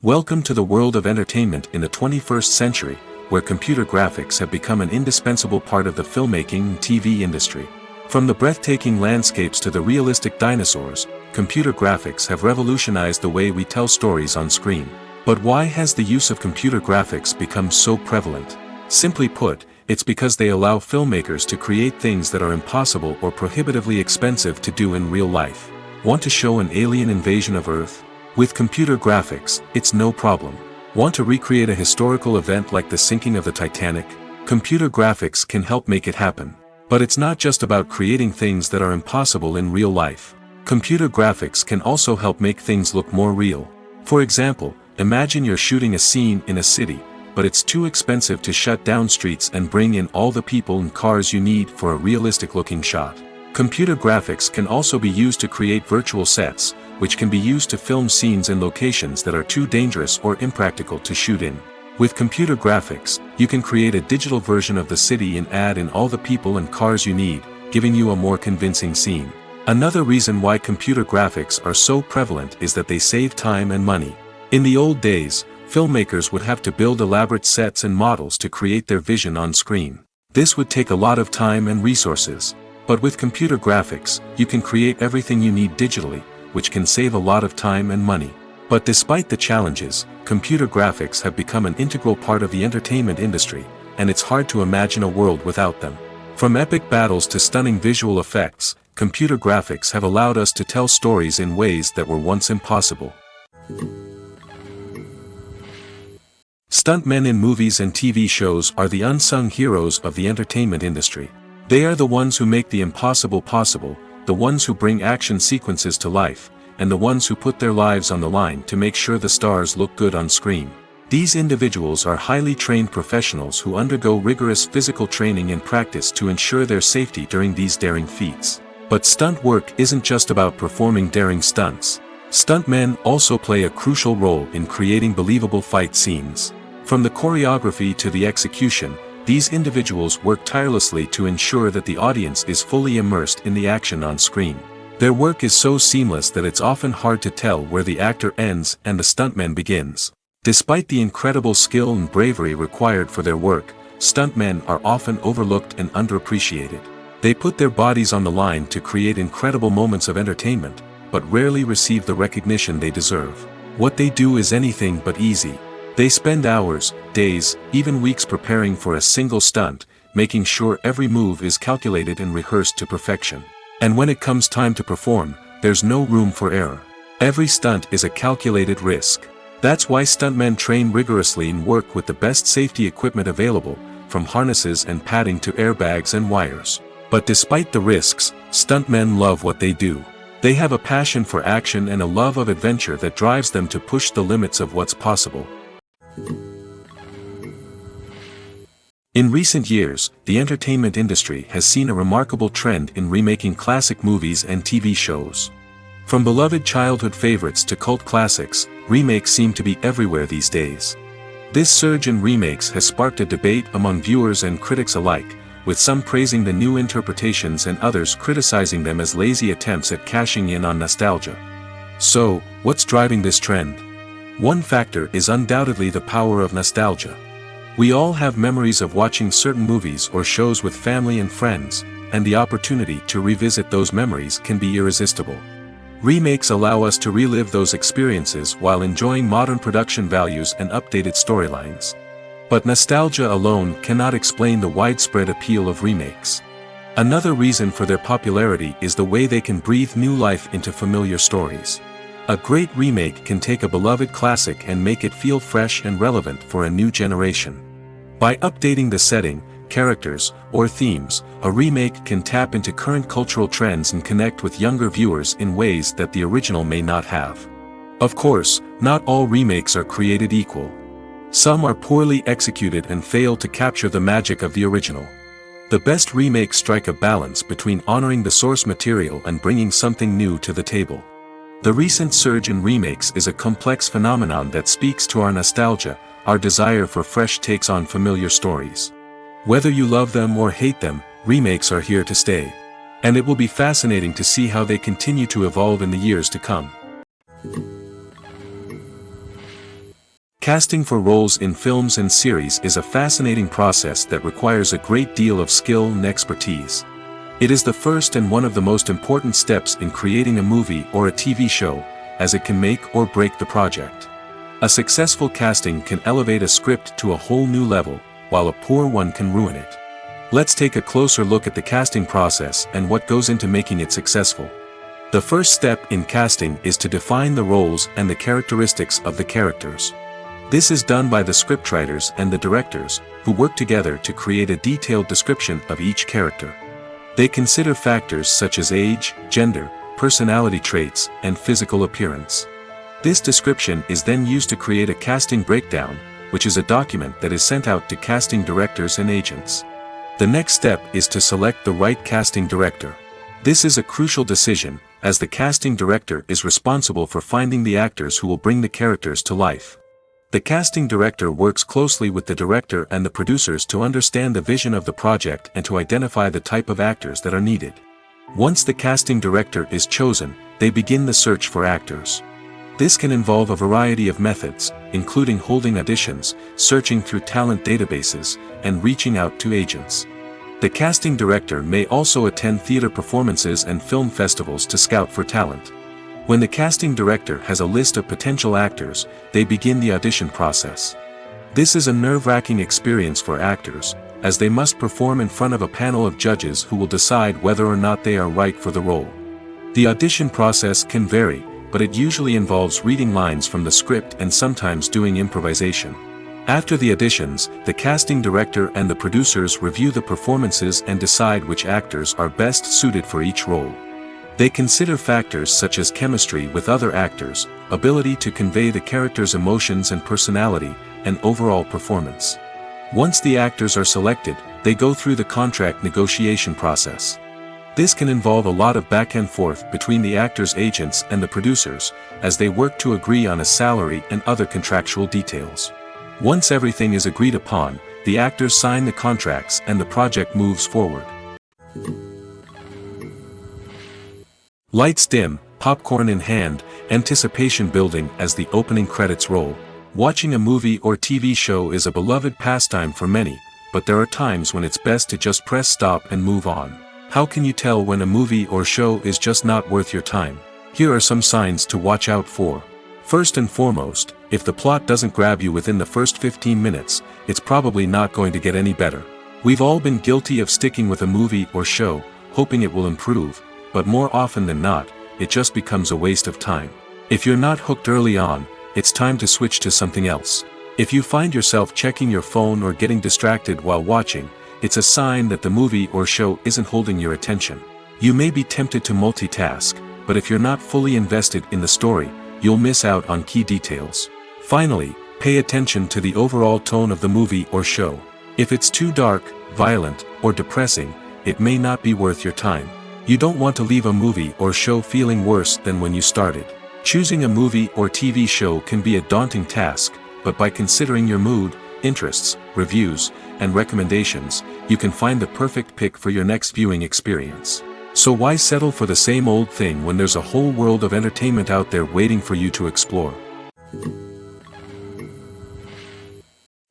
Welcome to the world of entertainment in the 21st century, where computer graphics have become an indispensable part of the filmmaking and TV industry. From the breathtaking landscapes to the realistic dinosaurs, computer graphics have revolutionized the way we tell stories on screen. But why has the use of computer graphics become so prevalent? Simply put, it's because they allow filmmakers to create things that are impossible or prohibitively expensive to do in real life. Want to show an alien invasion of Earth? With computer graphics, it's no problem. Want to recreate a historical event like the sinking of the Titanic? Computer graphics can help make it happen. But it's not just about creating things that are impossible in real life. Computer graphics can also help make things look more real. For example, imagine you're shooting a scene in a city, but it's too expensive to shut down streets and bring in all the people and cars you need for a realistic-looking shot. Computer graphics can also be used to create virtual sets, which can be used to film scenes in locations that are too dangerous or impractical to shoot in. With computer graphics, you can create a digital version of the city and add in all the people and cars you need, giving you a more convincing scene. Another reason why computer graphics are so prevalent is that they save time and money. In the old days, filmmakers would have to build elaborate sets and models to create their vision on screen. This would take a lot of time and resources. But with computer graphics, you can create everything you need digitally, which can save a lot of time and money. But despite the challenges, computer graphics have become an integral part of the entertainment industry, and it's hard to imagine a world without them. From epic battles to stunning visual effects, computer graphics have allowed us to tell stories in ways that were once impossible. Stuntmen in movies and TV shows are the unsung heroes of the entertainment industry. They are the ones who make the impossible possible, the ones who bring action sequences to life, and the ones who put their lives on the line to make sure the stars look good on screen. These individuals are highly trained professionals who undergo rigorous physical training and practice to ensure their safety during these daring feats. But stunt work isn't just about performing daring stunts. Stuntmen also play a crucial role in creating believable fight scenes. From the choreography to the execution, these individuals work tirelessly to ensure that the audience is fully immersed in the action on screen. Their work is so seamless that it's often hard to tell where the actor ends and the stuntman begins. Despite the incredible skill and bravery required for their work, stuntmen are often overlooked and underappreciated. They put their bodies on the line to create incredible moments of entertainment, but rarely receive the recognition they deserve. What they do is anything but easy. They spend hours, days, even weeks preparing for a single stunt, making sure every move is calculated and rehearsed to perfection. And when it comes time to perform, there's no room for error. Every stunt is a calculated risk. That's why stuntmen train rigorously and work with the best safety equipment available, from harnesses and padding to airbags and wires. But despite the risks, stuntmen love what they do. They have a passion for action and a love of adventure that drives them to push the limits of what's possible. In recent years, the entertainment industry has seen a remarkable trend in remaking classic movies and TV shows. From beloved childhood favorites to cult classics, remakes seem to be everywhere these days. This surge in remakes has sparked a debate among viewers and critics alike, with some praising the new interpretations and others criticizing them as lazy attempts at cashing in on nostalgia. So, what's driving this trend? One factor is undoubtedly the power of nostalgia. We all have memories of watching certain movies or shows with family and friends, and the opportunity to revisit those memories can be irresistible. Remakes allow us to relive those experiences while enjoying modern production values and updated storylines. But nostalgia alone cannot explain the widespread appeal of remakes. Another reason for their popularity is the way they can breathe new life into familiar stories. A great remake can take a beloved classic and make it feel fresh and relevant for a new generation. By updating the setting, characters, or themes, a remake can tap into current cultural trends and connect with younger viewers in ways that the original may not have. Of course, not all remakes are created equal. Some are poorly executed and fail to capture the magic of the original. The best remakes strike a balance between honoring the source material and bringing something new to the table. The recent surge in remakes is a complex phenomenon that speaks to our nostalgia, our desire for fresh takes on familiar stories. Whether you love them or hate them, remakes are here to stay. And it will be fascinating to see how they continue to evolve in the years to come. Casting for roles in films and series is a fascinating process that requires a great deal of skill and expertise. It is the first and one of the most important steps in creating a movie or a TV show, as it can make or break the project. A successful casting can elevate a script to a whole new level, while a poor one can ruin it. Let's take a closer look at the casting process and what goes into making it successful. The first step in casting is to define the roles and the characteristics of the characters. This is done by the scriptwriters and the directors, who work together to create a detailed description of each character. They consider factors such as age, gender, personality traits, and physical appearance. This description is then used to create a casting breakdown, which is a document that is sent out to casting directors and agents. The next step is to select the right casting director. This is a crucial decision, as the casting director is responsible for finding the actors who will bring the characters to life. The casting director works closely with the director and the producers to understand the vision of the project and to identify the type of actors that are needed. Once the casting director is chosen, they begin the search for actors. This can involve a variety of methods, including holding auditions, searching through talent databases, and reaching out to agents. The casting director may also attend theater performances and film festivals to scout for talent. When the casting director has a list of potential actors, they begin the audition process. This is a nerve-wracking experience for actors, as they must perform in front of a panel of judges who will decide whether or not they are right for the role. The audition process can vary, but it usually involves reading lines from the script and sometimes doing improvisation. After the auditions, the casting director and the producers review the performances and decide which actors are best suited for each role. They consider factors such as chemistry with other actors, ability to convey the character's emotions and personality, and overall performance. Once the actors are selected, they go through the contract negotiation process. This can involve a lot of back and forth between the actors' agents and the producers, as they work to agree on a salary and other contractual details. Once everything is agreed upon, the actors sign the contracts and the project moves forward. Lights dim, popcorn in hand, anticipation building as the opening credits roll. Watching a movie or TV show is a beloved pastime for many, but there are times when it's best to just press stop and move on. How can you tell when a movie or show is just not worth your time? Here are some signs to watch out for. First and foremost, if the plot doesn't grab you within the first 15 minutes, it's probably not going to get any better. We've all been guilty of sticking with a movie or show, hoping it will improve, but more often than not, it just becomes a waste of time. If you're not hooked early on, it's time to switch to something else. If you find yourself checking your phone or getting distracted while watching, it's a sign that the movie or show isn't holding your attention. You may be tempted to multitask, but if you're not fully invested in the story, you'll miss out on key details. Finally, pay attention to the overall tone of the movie or show. If it's too dark, violent, or depressing, it may not be worth your time. You don't want to leave a movie or show feeling worse than when you started. Choosing a movie or TV show can be a daunting task, but by considering your mood, interests, reviews, and recommendations, you can find the perfect pick for your next viewing experience. So why settle for the same old thing when there's a whole world of entertainment out there waiting for you to explore?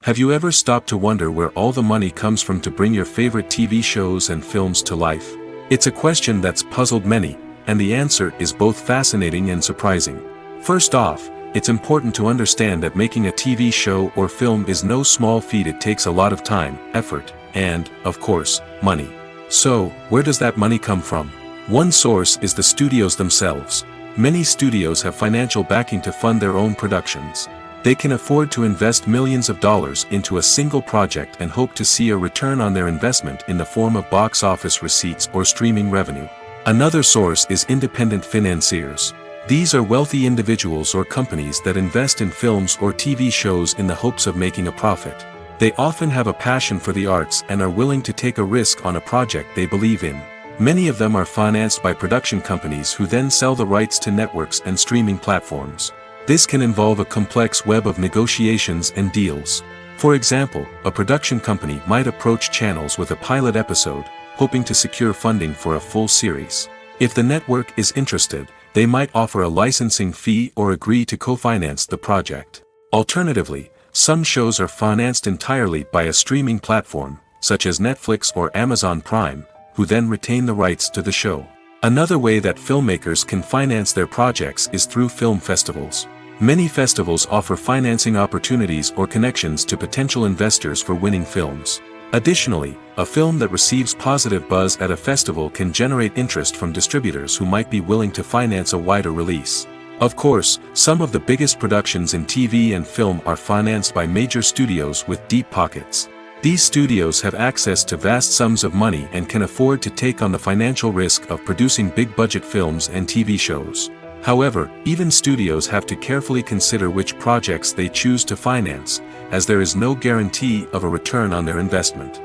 Have you ever stopped to wonder where all the money comes from to bring your favorite TV shows and films to life? It's a question that's puzzled many, and the answer is both fascinating and surprising. First off, it's important to understand that making a TV show or film is no small feat. It takes a lot of time, effort, and, of course, money. So, where does that money come from? One source is the studios themselves. Many studios have financial backing to fund their own productions. They can afford to invest millions of dollars into a single project and hope to see a return on their investment in the form of box office receipts or streaming revenue. Another source is independent financiers. These are wealthy individuals or companies that invest in films or TV shows in the hopes of making a profit. They often have a passion for the arts and are willing to take a risk on a project they believe in. Many of them are financed by production companies who then sell the rights to networks and streaming platforms. This can involve a complex web of negotiations and deals. For example, a production company might approach channels with a pilot episode, hoping to secure funding for a full series. If the network is interested, they might offer a licensing fee or agree to co-finance the project. Alternatively, some shows are financed entirely by a streaming platform, such as Netflix or Amazon Prime, who then retain the rights to the show. Another way that filmmakers can finance their projects is through film festivals. Many festivals offer financing opportunities or connections to potential investors for winning films. Additionally, a film that receives positive buzz at a festival can generate interest from distributors who might be willing to finance a wider release. Of course, some of the biggest productions in TV and film are financed by major studios with deep pockets. These studios have access to vast sums of money and can afford to take on the financial risk of producing big-budget films and TV shows. However, even studios have to carefully consider which projects they choose to finance, as there is no guarantee of a return on their investment.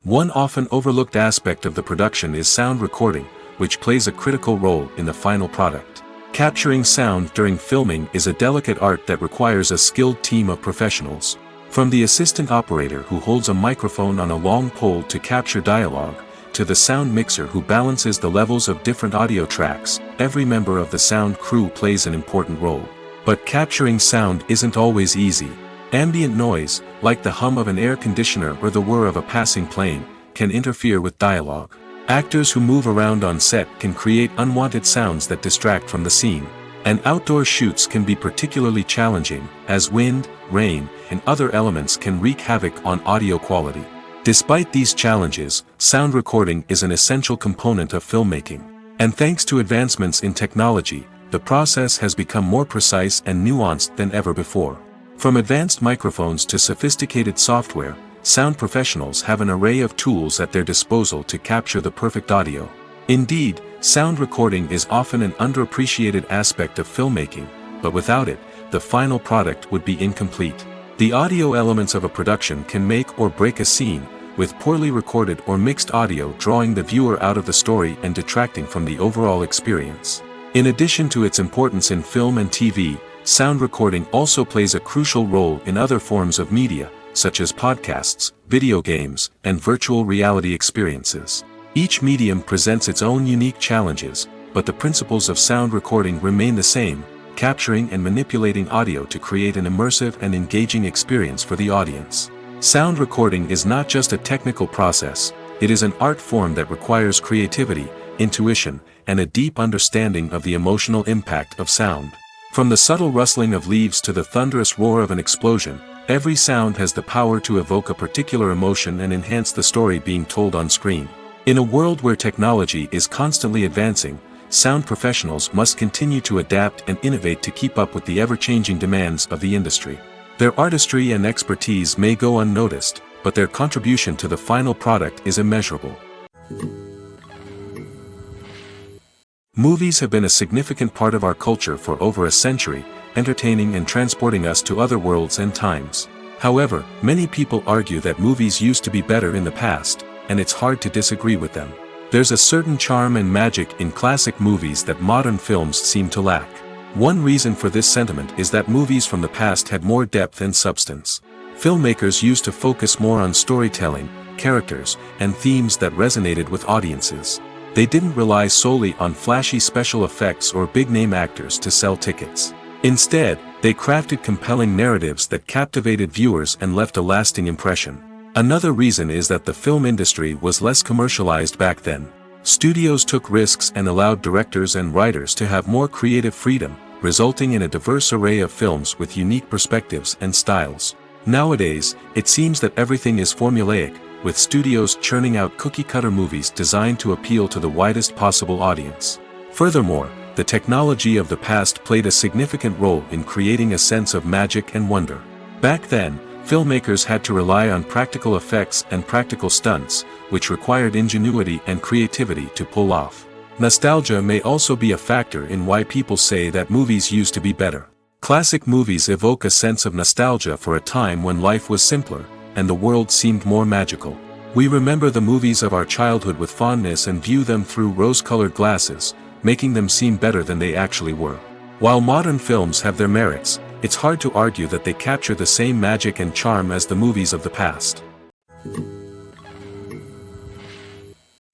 One often overlooked aspect of the production is sound recording, which plays a critical role in the final product. Capturing sound during filming is a delicate art that requires a skilled team of professionals. From the assistant operator who holds a microphone on a long pole to capture dialogue, to the sound mixer who balances the levels of different audio tracks, every member of the sound crew plays an important role. But capturing sound isn't always easy. Ambient noise, like the hum of an air conditioner or the whir of a passing plane, can interfere with dialogue. Actors who move around on set can create unwanted sounds that distract from the scene. And outdoor shoots can be particularly challenging, as wind, rain, and other elements can wreak havoc on audio quality. Despite these challenges, sound recording is an essential component of filmmaking. And thanks to advancements in technology, the process has become more precise and nuanced than ever before. From advanced microphones to sophisticated software, sound professionals have an array of tools at their disposal to capture the perfect audio. Indeed, sound recording is often an underappreciated aspect of filmmaking, but without it, the final product would be incomplete. The audio elements of a production can make or break a scene, with poorly recorded or mixed audio drawing the viewer out of the story and detracting from the overall experience. In addition to its importance in film and TV, sound recording also plays a crucial role in other forms of media, such as podcasts, video games, and virtual reality experiences. Each medium presents its own unique challenges, but the principles of sound recording remain the same, capturing and manipulating audio to create an immersive and engaging experience for the audience. Sound recording is not just a technical process, it is an art form that requires creativity, intuition, and a deep understanding of the emotional impact of sound. From the subtle rustling of leaves to the thunderous roar of an explosion, every sound has the power to evoke a particular emotion and enhance the story being told on screen. In a world where technology is constantly advancing, sound professionals must continue to adapt and innovate to keep up with the ever-changing demands of the industry. Their artistry and expertise may go unnoticed, but their contribution to the final product is immeasurable. Movies have been a significant part of our culture for over a century, entertaining and transporting us to other worlds and times. However, many people argue that movies used to be better in the past, and it's hard to disagree with them. There's a certain charm and magic in classic movies that modern films seem to lack. One reason for this sentiment is that movies from the past had more depth and substance. Filmmakers used to focus more on storytelling, characters, and themes that resonated with audiences. They didn't rely solely on flashy special effects or big-name actors to sell tickets. Instead, they crafted compelling narratives that captivated viewers and left a lasting impression. Another reason is that the film industry was less commercialized back then. Studios took risks and allowed directors and writers to have more creative freedom, resulting in a diverse array of films with unique perspectives and styles. Nowadays, it seems that everything is formulaic, with studios churning out cookie-cutter movies designed to appeal to the widest possible audience. Furthermore, the technology of the past played a significant role in creating a sense of magic and wonder. Back then, filmmakers had to rely on practical effects and practical stunts, which required ingenuity and creativity to pull off. Nostalgia may also be a factor in why people say that movies used to be better. Classic movies evoke a sense of nostalgia for a time when life was simpler, and the world seemed more magical. We remember the movies of our childhood with fondness and view them through rose-colored glasses, making them seem better than they actually were. While modern films have their merits, it's hard to argue that they capture the same magic and charm as the movies of the past.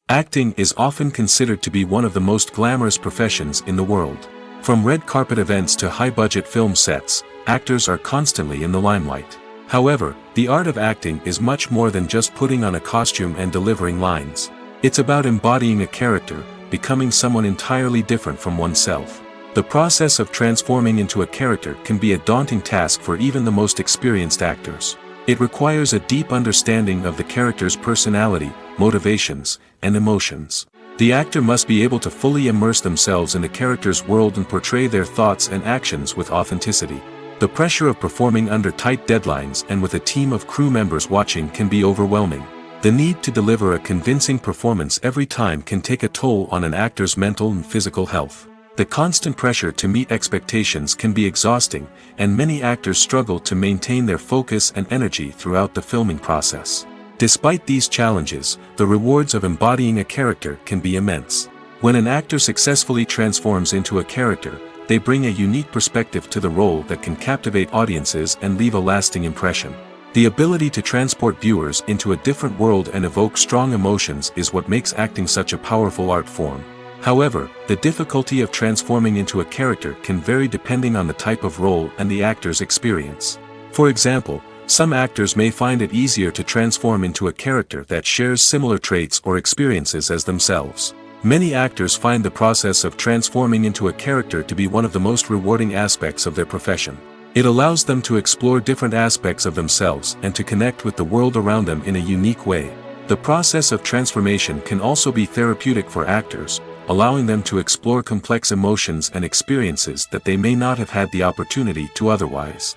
Acting is often considered to be one of the most glamorous professions in the world. From red carpet events to high-budget film sets, actors are constantly in the limelight. However, the art of acting is much more than just putting on a costume and delivering lines. It's about embodying a character, becoming someone entirely different from oneself. The process of transforming into a character can be a daunting task for even the most experienced actors. It requires a deep understanding of the character's personality, motivations, and emotions. The actor must be able to fully immerse themselves in the character's world and portray their thoughts and actions with authenticity. The pressure of performing under tight deadlines and with a team of crew members watching can be overwhelming. The need to deliver a convincing performance every time can take a toll on an actor's mental and physical health. The constant pressure to meet expectations can be exhausting, and many actors struggle to maintain their focus and energy throughout the filming process. Despite these challenges, the rewards of embodying a character can be immense. When an actor successfully transforms into a character, they bring a unique perspective to the role that can captivate audiences and leave a lasting impression. The ability to transport viewers into a different world and evoke strong emotions is what makes acting such a powerful art form. However, the difficulty of transforming into a character can vary depending on the type of role and the actor's experience. For example, some actors may find it easier to transform into a character that shares similar traits or experiences as themselves. Many actors find the process of transforming into a character to be one of the most rewarding aspects of their profession. It allows them to explore different aspects of themselves and to connect with the world around them in a unique way. The process of transformation can also be therapeutic for actors, allowing them to explore complex emotions and experiences that they may not have had the opportunity to otherwise.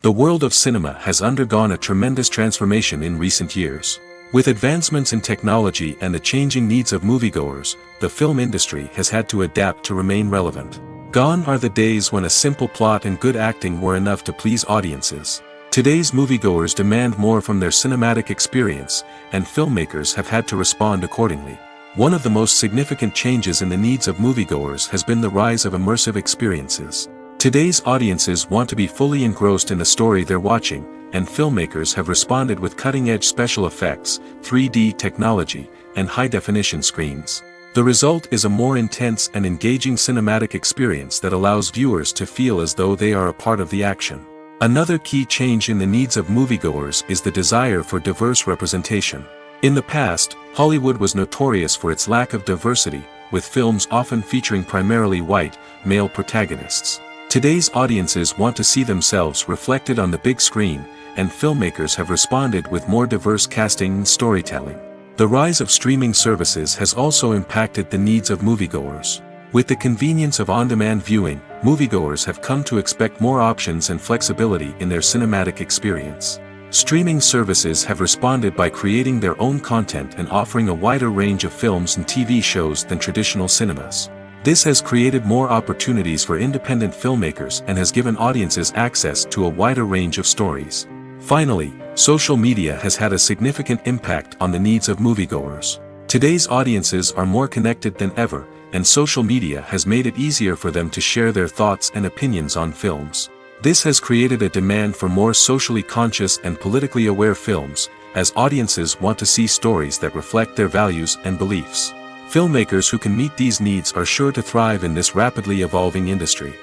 The world of cinema has undergone a tremendous transformation in recent years. With advancements in technology and the changing needs of moviegoers, the film industry has had to adapt to remain relevant. Gone are the days when a simple plot and good acting were enough to please audiences. Today's moviegoers demand more from their cinematic experience, and filmmakers have had to respond accordingly. One of the most significant changes in the needs of moviegoers has been the rise of immersive experiences. Today's audiences want to be fully engrossed in the story they're watching, and filmmakers have responded with cutting-edge special effects, 3D technology, and high-definition screens. The result is a more intense and engaging cinematic experience that allows viewers to feel as though they are a part of the action. Another key change in the needs of moviegoers is the desire for diverse representation. In the past, Hollywood was notorious for its lack of diversity, with films often featuring primarily white, male protagonists. Today's audiences want to see themselves reflected on the big screen, and filmmakers have responded with more diverse casting and storytelling. The rise of streaming services has also impacted the needs of moviegoers. With the convenience of on-demand viewing, moviegoers have come to expect more options and flexibility in their cinematic experience. Streaming services have responded by creating their own content and offering a wider range of films and TV shows than traditional cinemas. This has created more opportunities for independent filmmakers and has given audiences access to a wider range of stories. Finally, social media has had a significant impact on the needs of moviegoers. Today's audiences are more connected than ever, and social media has made it easier for them to share their thoughts and opinions on films. This has created a demand for more socially conscious and politically aware films, as audiences want to see stories that reflect their values and beliefs. Filmmakers who can meet these needs are sure to thrive in this rapidly evolving industry.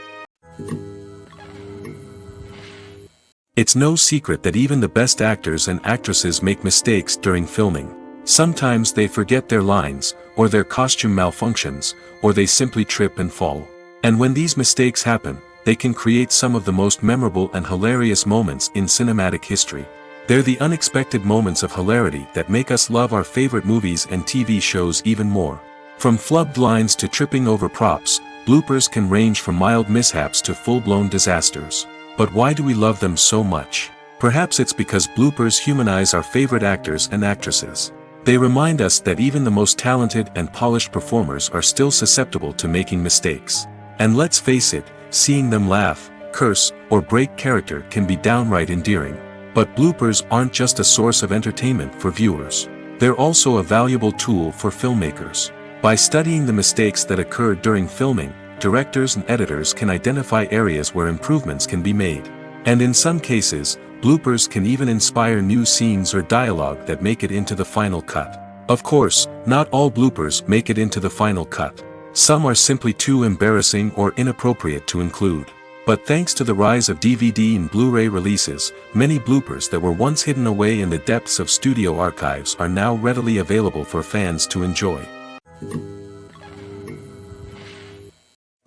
It's no secret that even the best actors and actresses make mistakes during filming. Sometimes they forget their lines, or their costume malfunctions, or they simply trip and fall. And when these mistakes happen, they can create some of the most memorable and hilarious moments in cinematic history. They're the unexpected moments of hilarity that make us love our favorite movies and TV shows even more. From flubbed lines to tripping over props, bloopers can range from mild mishaps to full-blown disasters. But why do we love them so much? Perhaps it's because bloopers humanize our favorite actors and actresses. They remind us that even the most talented and polished performers are still susceptible to making mistakes. And let's face it, seeing them laugh, curse, or break character can be downright endearing. But bloopers aren't just a source of entertainment for viewers. They're also a valuable tool for filmmakers. By studying the mistakes that occurred during filming, directors and editors can identify areas where improvements can be made. And in some cases, bloopers can even inspire new scenes or dialogue that make it into the final cut. Of course, not all bloopers make it into the final cut. Some are simply too embarrassing or inappropriate to include. But thanks to the rise of DVD and Blu-ray releases, many bloopers that were once hidden away in the depths of studio archives are now readily available for fans to enjoy.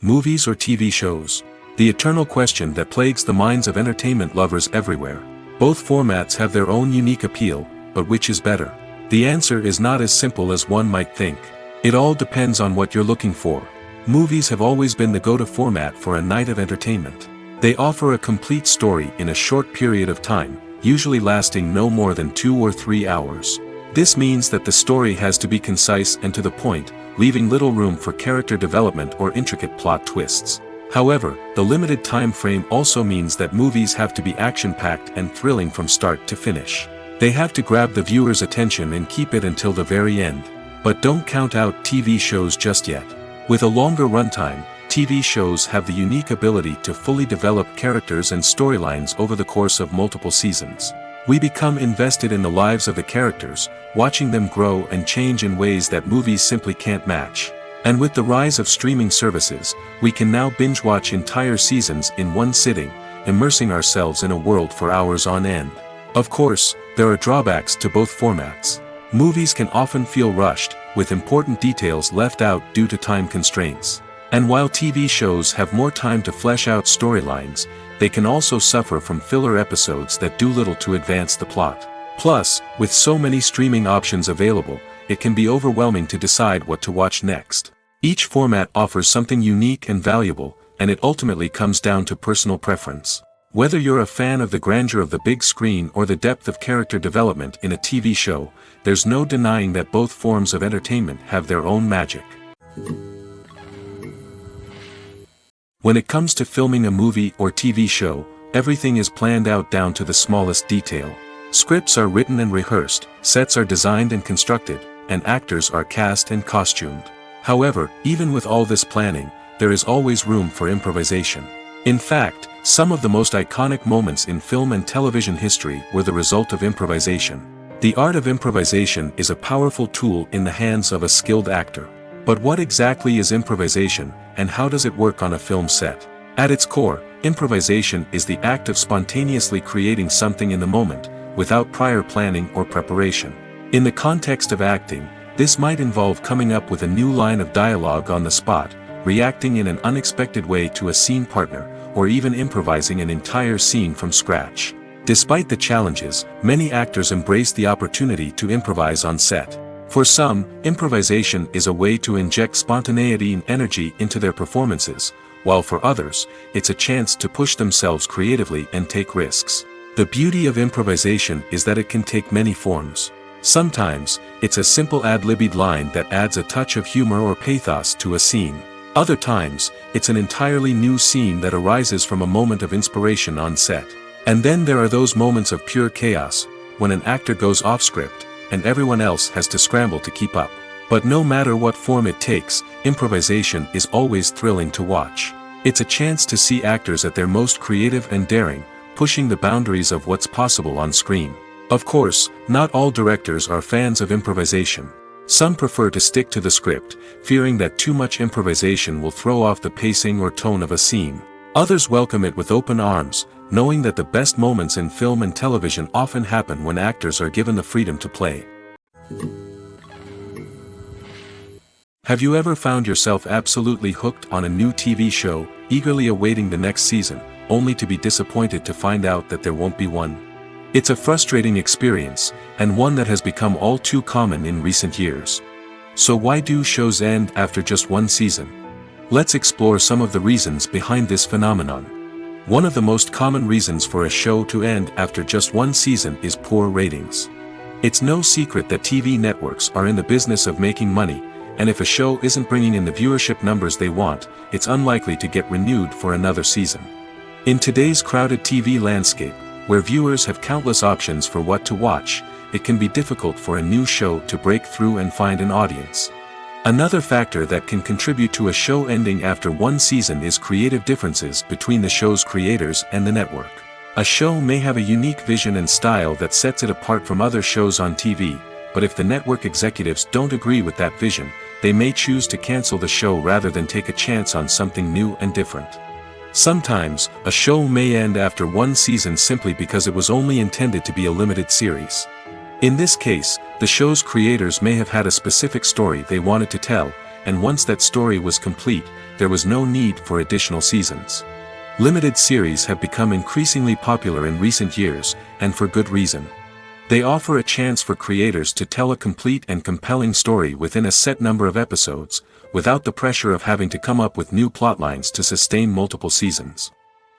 Movies or TV shows? The eternal question that plagues the minds of entertainment lovers everywhere. Both formats have their own unique appeal, but which is better? The answer is not as simple as one might think. It all depends on what you're looking for. Movies have always been the go-to format for a night of entertainment. They offer a complete story in a short period of time, usually lasting no more than 2 or 3 hours. This means that the story has to be concise and to the point, leaving little room for character development or intricate plot twists. However, the limited time frame also means that movies have to be action-packed and thrilling from start to finish. They have to grab the viewer's attention and keep it until the very end. But don't count out TV shows just yet. With a longer runtime, TV shows have the unique ability to fully develop characters and storylines over the course of multiple seasons. We become invested in the lives of the characters, watching them grow and change in ways that movies simply can't match. And with the rise of streaming services, we can now binge-watch entire seasons in one sitting, immersing ourselves in a world for hours on end. Of course, there are drawbacks to both formats. Movies can often feel rushed, with important details left out due to time constraints. And while TV shows have more time to flesh out storylines, they can also suffer from filler episodes that do little to advance the plot. Plus, with so many streaming options available, it can be overwhelming to decide what to watch next. Each format offers something unique and valuable, and it ultimately comes down to personal preference. Whether you're a fan of the grandeur of the big screen or the depth of character development in a TV show, there's no denying that both forms of entertainment have their own magic. When it comes to filming a movie or TV show, everything is planned out down to the smallest detail. Scripts are written and rehearsed, sets are designed and constructed, and actors are cast and costumed. However, even with all this planning, there is always room for improvisation. In fact, some of the most iconic moments in film and television history were the result of improvisation. The art of improvisation is a powerful tool in the hands of a skilled actor. But what exactly is improvisation, and how does it work on a film set? At its core, improvisation is the act of spontaneously creating something in the moment, without prior planning or preparation. In the context of acting, this might involve coming up with a new line of dialogue on the spot, reacting in an unexpected way to a scene partner, or even improvising an entire scene from scratch. Despite the challenges, many actors embrace the opportunity to improvise on set. For some, improvisation is a way to inject spontaneity and energy into their performances, while for others, it's a chance to push themselves creatively and take risks. The beauty of improvisation is that it can take many forms. Sometimes, it's a simple ad-libbed line that adds a touch of humor or pathos to a scene. Other times, it's an entirely new scene that arises from a moment of inspiration on set. And then there are those moments of pure chaos, when an actor goes off script, and everyone else has to scramble to keep up. But no matter what form it takes, improvisation is always thrilling to watch. It's a chance to see actors at their most creative and daring, pushing the boundaries of what's possible on screen. Of course, not all directors are fans of improvisation. Some prefer to stick to the script, fearing that too much improvisation will throw off the pacing or tone of a scene. Others welcome it with open arms, knowing that the best moments in film and television often happen when actors are given the freedom to play. Have you ever found yourself absolutely hooked on a new TV show, eagerly awaiting the next season, only to be disappointed to find out that there won't be one? It's a frustrating experience, and one that has become all too common in recent years. So why do shows end after just one season? Let's explore some of the reasons behind this phenomenon. One of the most common reasons for a show to end after just one season is poor ratings. It's no secret that TV networks are in the business of making money, and if a show isn't bringing in the viewership numbers they want, it's unlikely to get renewed for another season. In today's crowded TV landscape, where viewers have countless options for what to watch, it can be difficult for a new show to break through and find an audience. Another factor that can contribute to a show ending after one season is creative differences between the show's creators and the network. A show may have a unique vision and style that sets it apart from other shows on TV, but if the network executives don't agree with that vision, they may choose to cancel the show rather than take a chance on something new and different. Sometimes, a show may end after one season simply because it was only intended to be a limited series. In this case, the show's creators may have had a specific story they wanted to tell, and once that story was complete, there was no need for additional seasons. Limited series have become increasingly popular in recent years, and for good reason. They offer a chance for creators to tell a complete and compelling story within a set number of episodes, without the pressure of having to come up with new plotlines to sustain multiple seasons.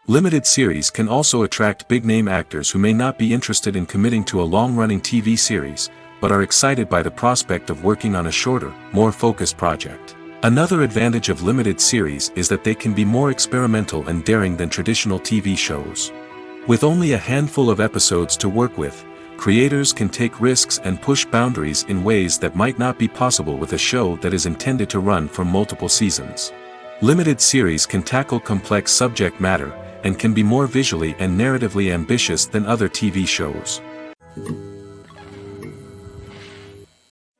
Limited series can also attract big-name actors who may not be interested in committing to a long-running TV series, but are excited by the prospect of working on a shorter, more focused project. Another advantage of limited series is that they can be more experimental and daring than traditional TV shows. With only a handful of episodes to work with, creators can take risks and push boundaries in ways that might not be possible with a show that is intended to run for multiple seasons. Limited series can tackle complex subject matter, and can be more visually and narratively ambitious than other TV shows.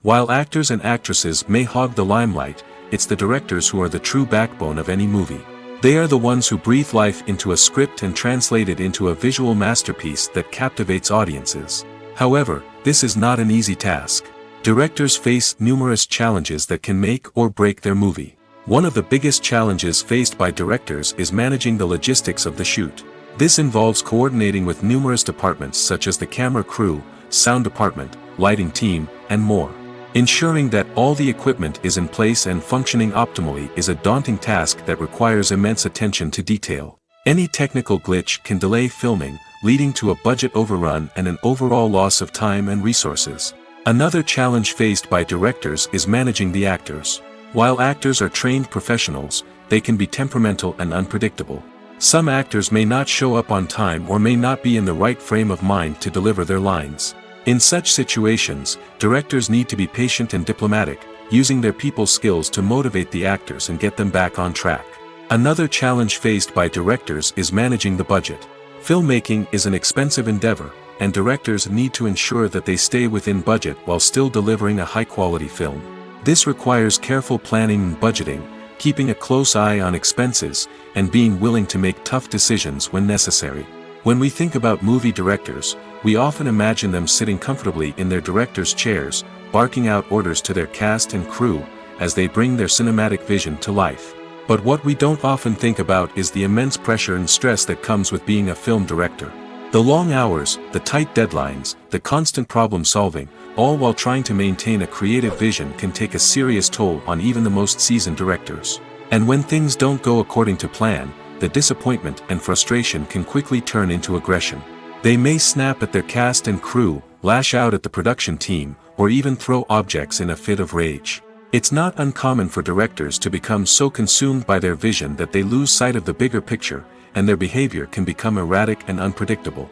While actors and actresses may hog the limelight, it's the directors who are the true backbone of any movie. They are the ones who breathe life into a script and translate it into a visual masterpiece that captivates audiences. However, this is not an easy task. Directors face numerous challenges that can make or break their movie. One of the biggest challenges faced by directors is managing the logistics of the shoot. This involves coordinating with numerous departments such as the camera crew, sound department, lighting team, and more. Ensuring that all the equipment is in place and functioning optimally is a daunting task that requires immense attention to detail. Any technical glitch can delay filming, leading to a budget overrun and an overall loss of time and resources. Another challenge faced by directors is managing the actors. While actors are trained professionals, they can be temperamental and unpredictable. Some actors may not show up on time or may not be in the right frame of mind to deliver their lines. In such situations, directors need to be patient and diplomatic, using their people skills to motivate the actors and get them back on track. Another challenge faced by directors is managing the budget. Filmmaking is an expensive endeavor, and directors need to ensure that they stay within budget while still delivering a high-quality film. This requires careful planning and budgeting, keeping a close eye on expenses, and being willing to make tough decisions when necessary. When we think about movie directors, we often imagine them sitting comfortably in their director's chairs, barking out orders to their cast and crew, as they bring their cinematic vision to life. But what we don't often think about is the immense pressure and stress that comes with being a film director. The long hours, the tight deadlines, the constant problem solving, all while trying to maintain a creative vision can take a serious toll on even the most seasoned directors. And when things don't go according to plan, the disappointment and frustration can quickly turn into aggression. They may snap at their cast and crew, lash out at the production team, or even throw objects in a fit of rage. It's not uncommon for directors to become so consumed by their vision that they lose sight of the bigger picture, and their behavior can become erratic and unpredictable.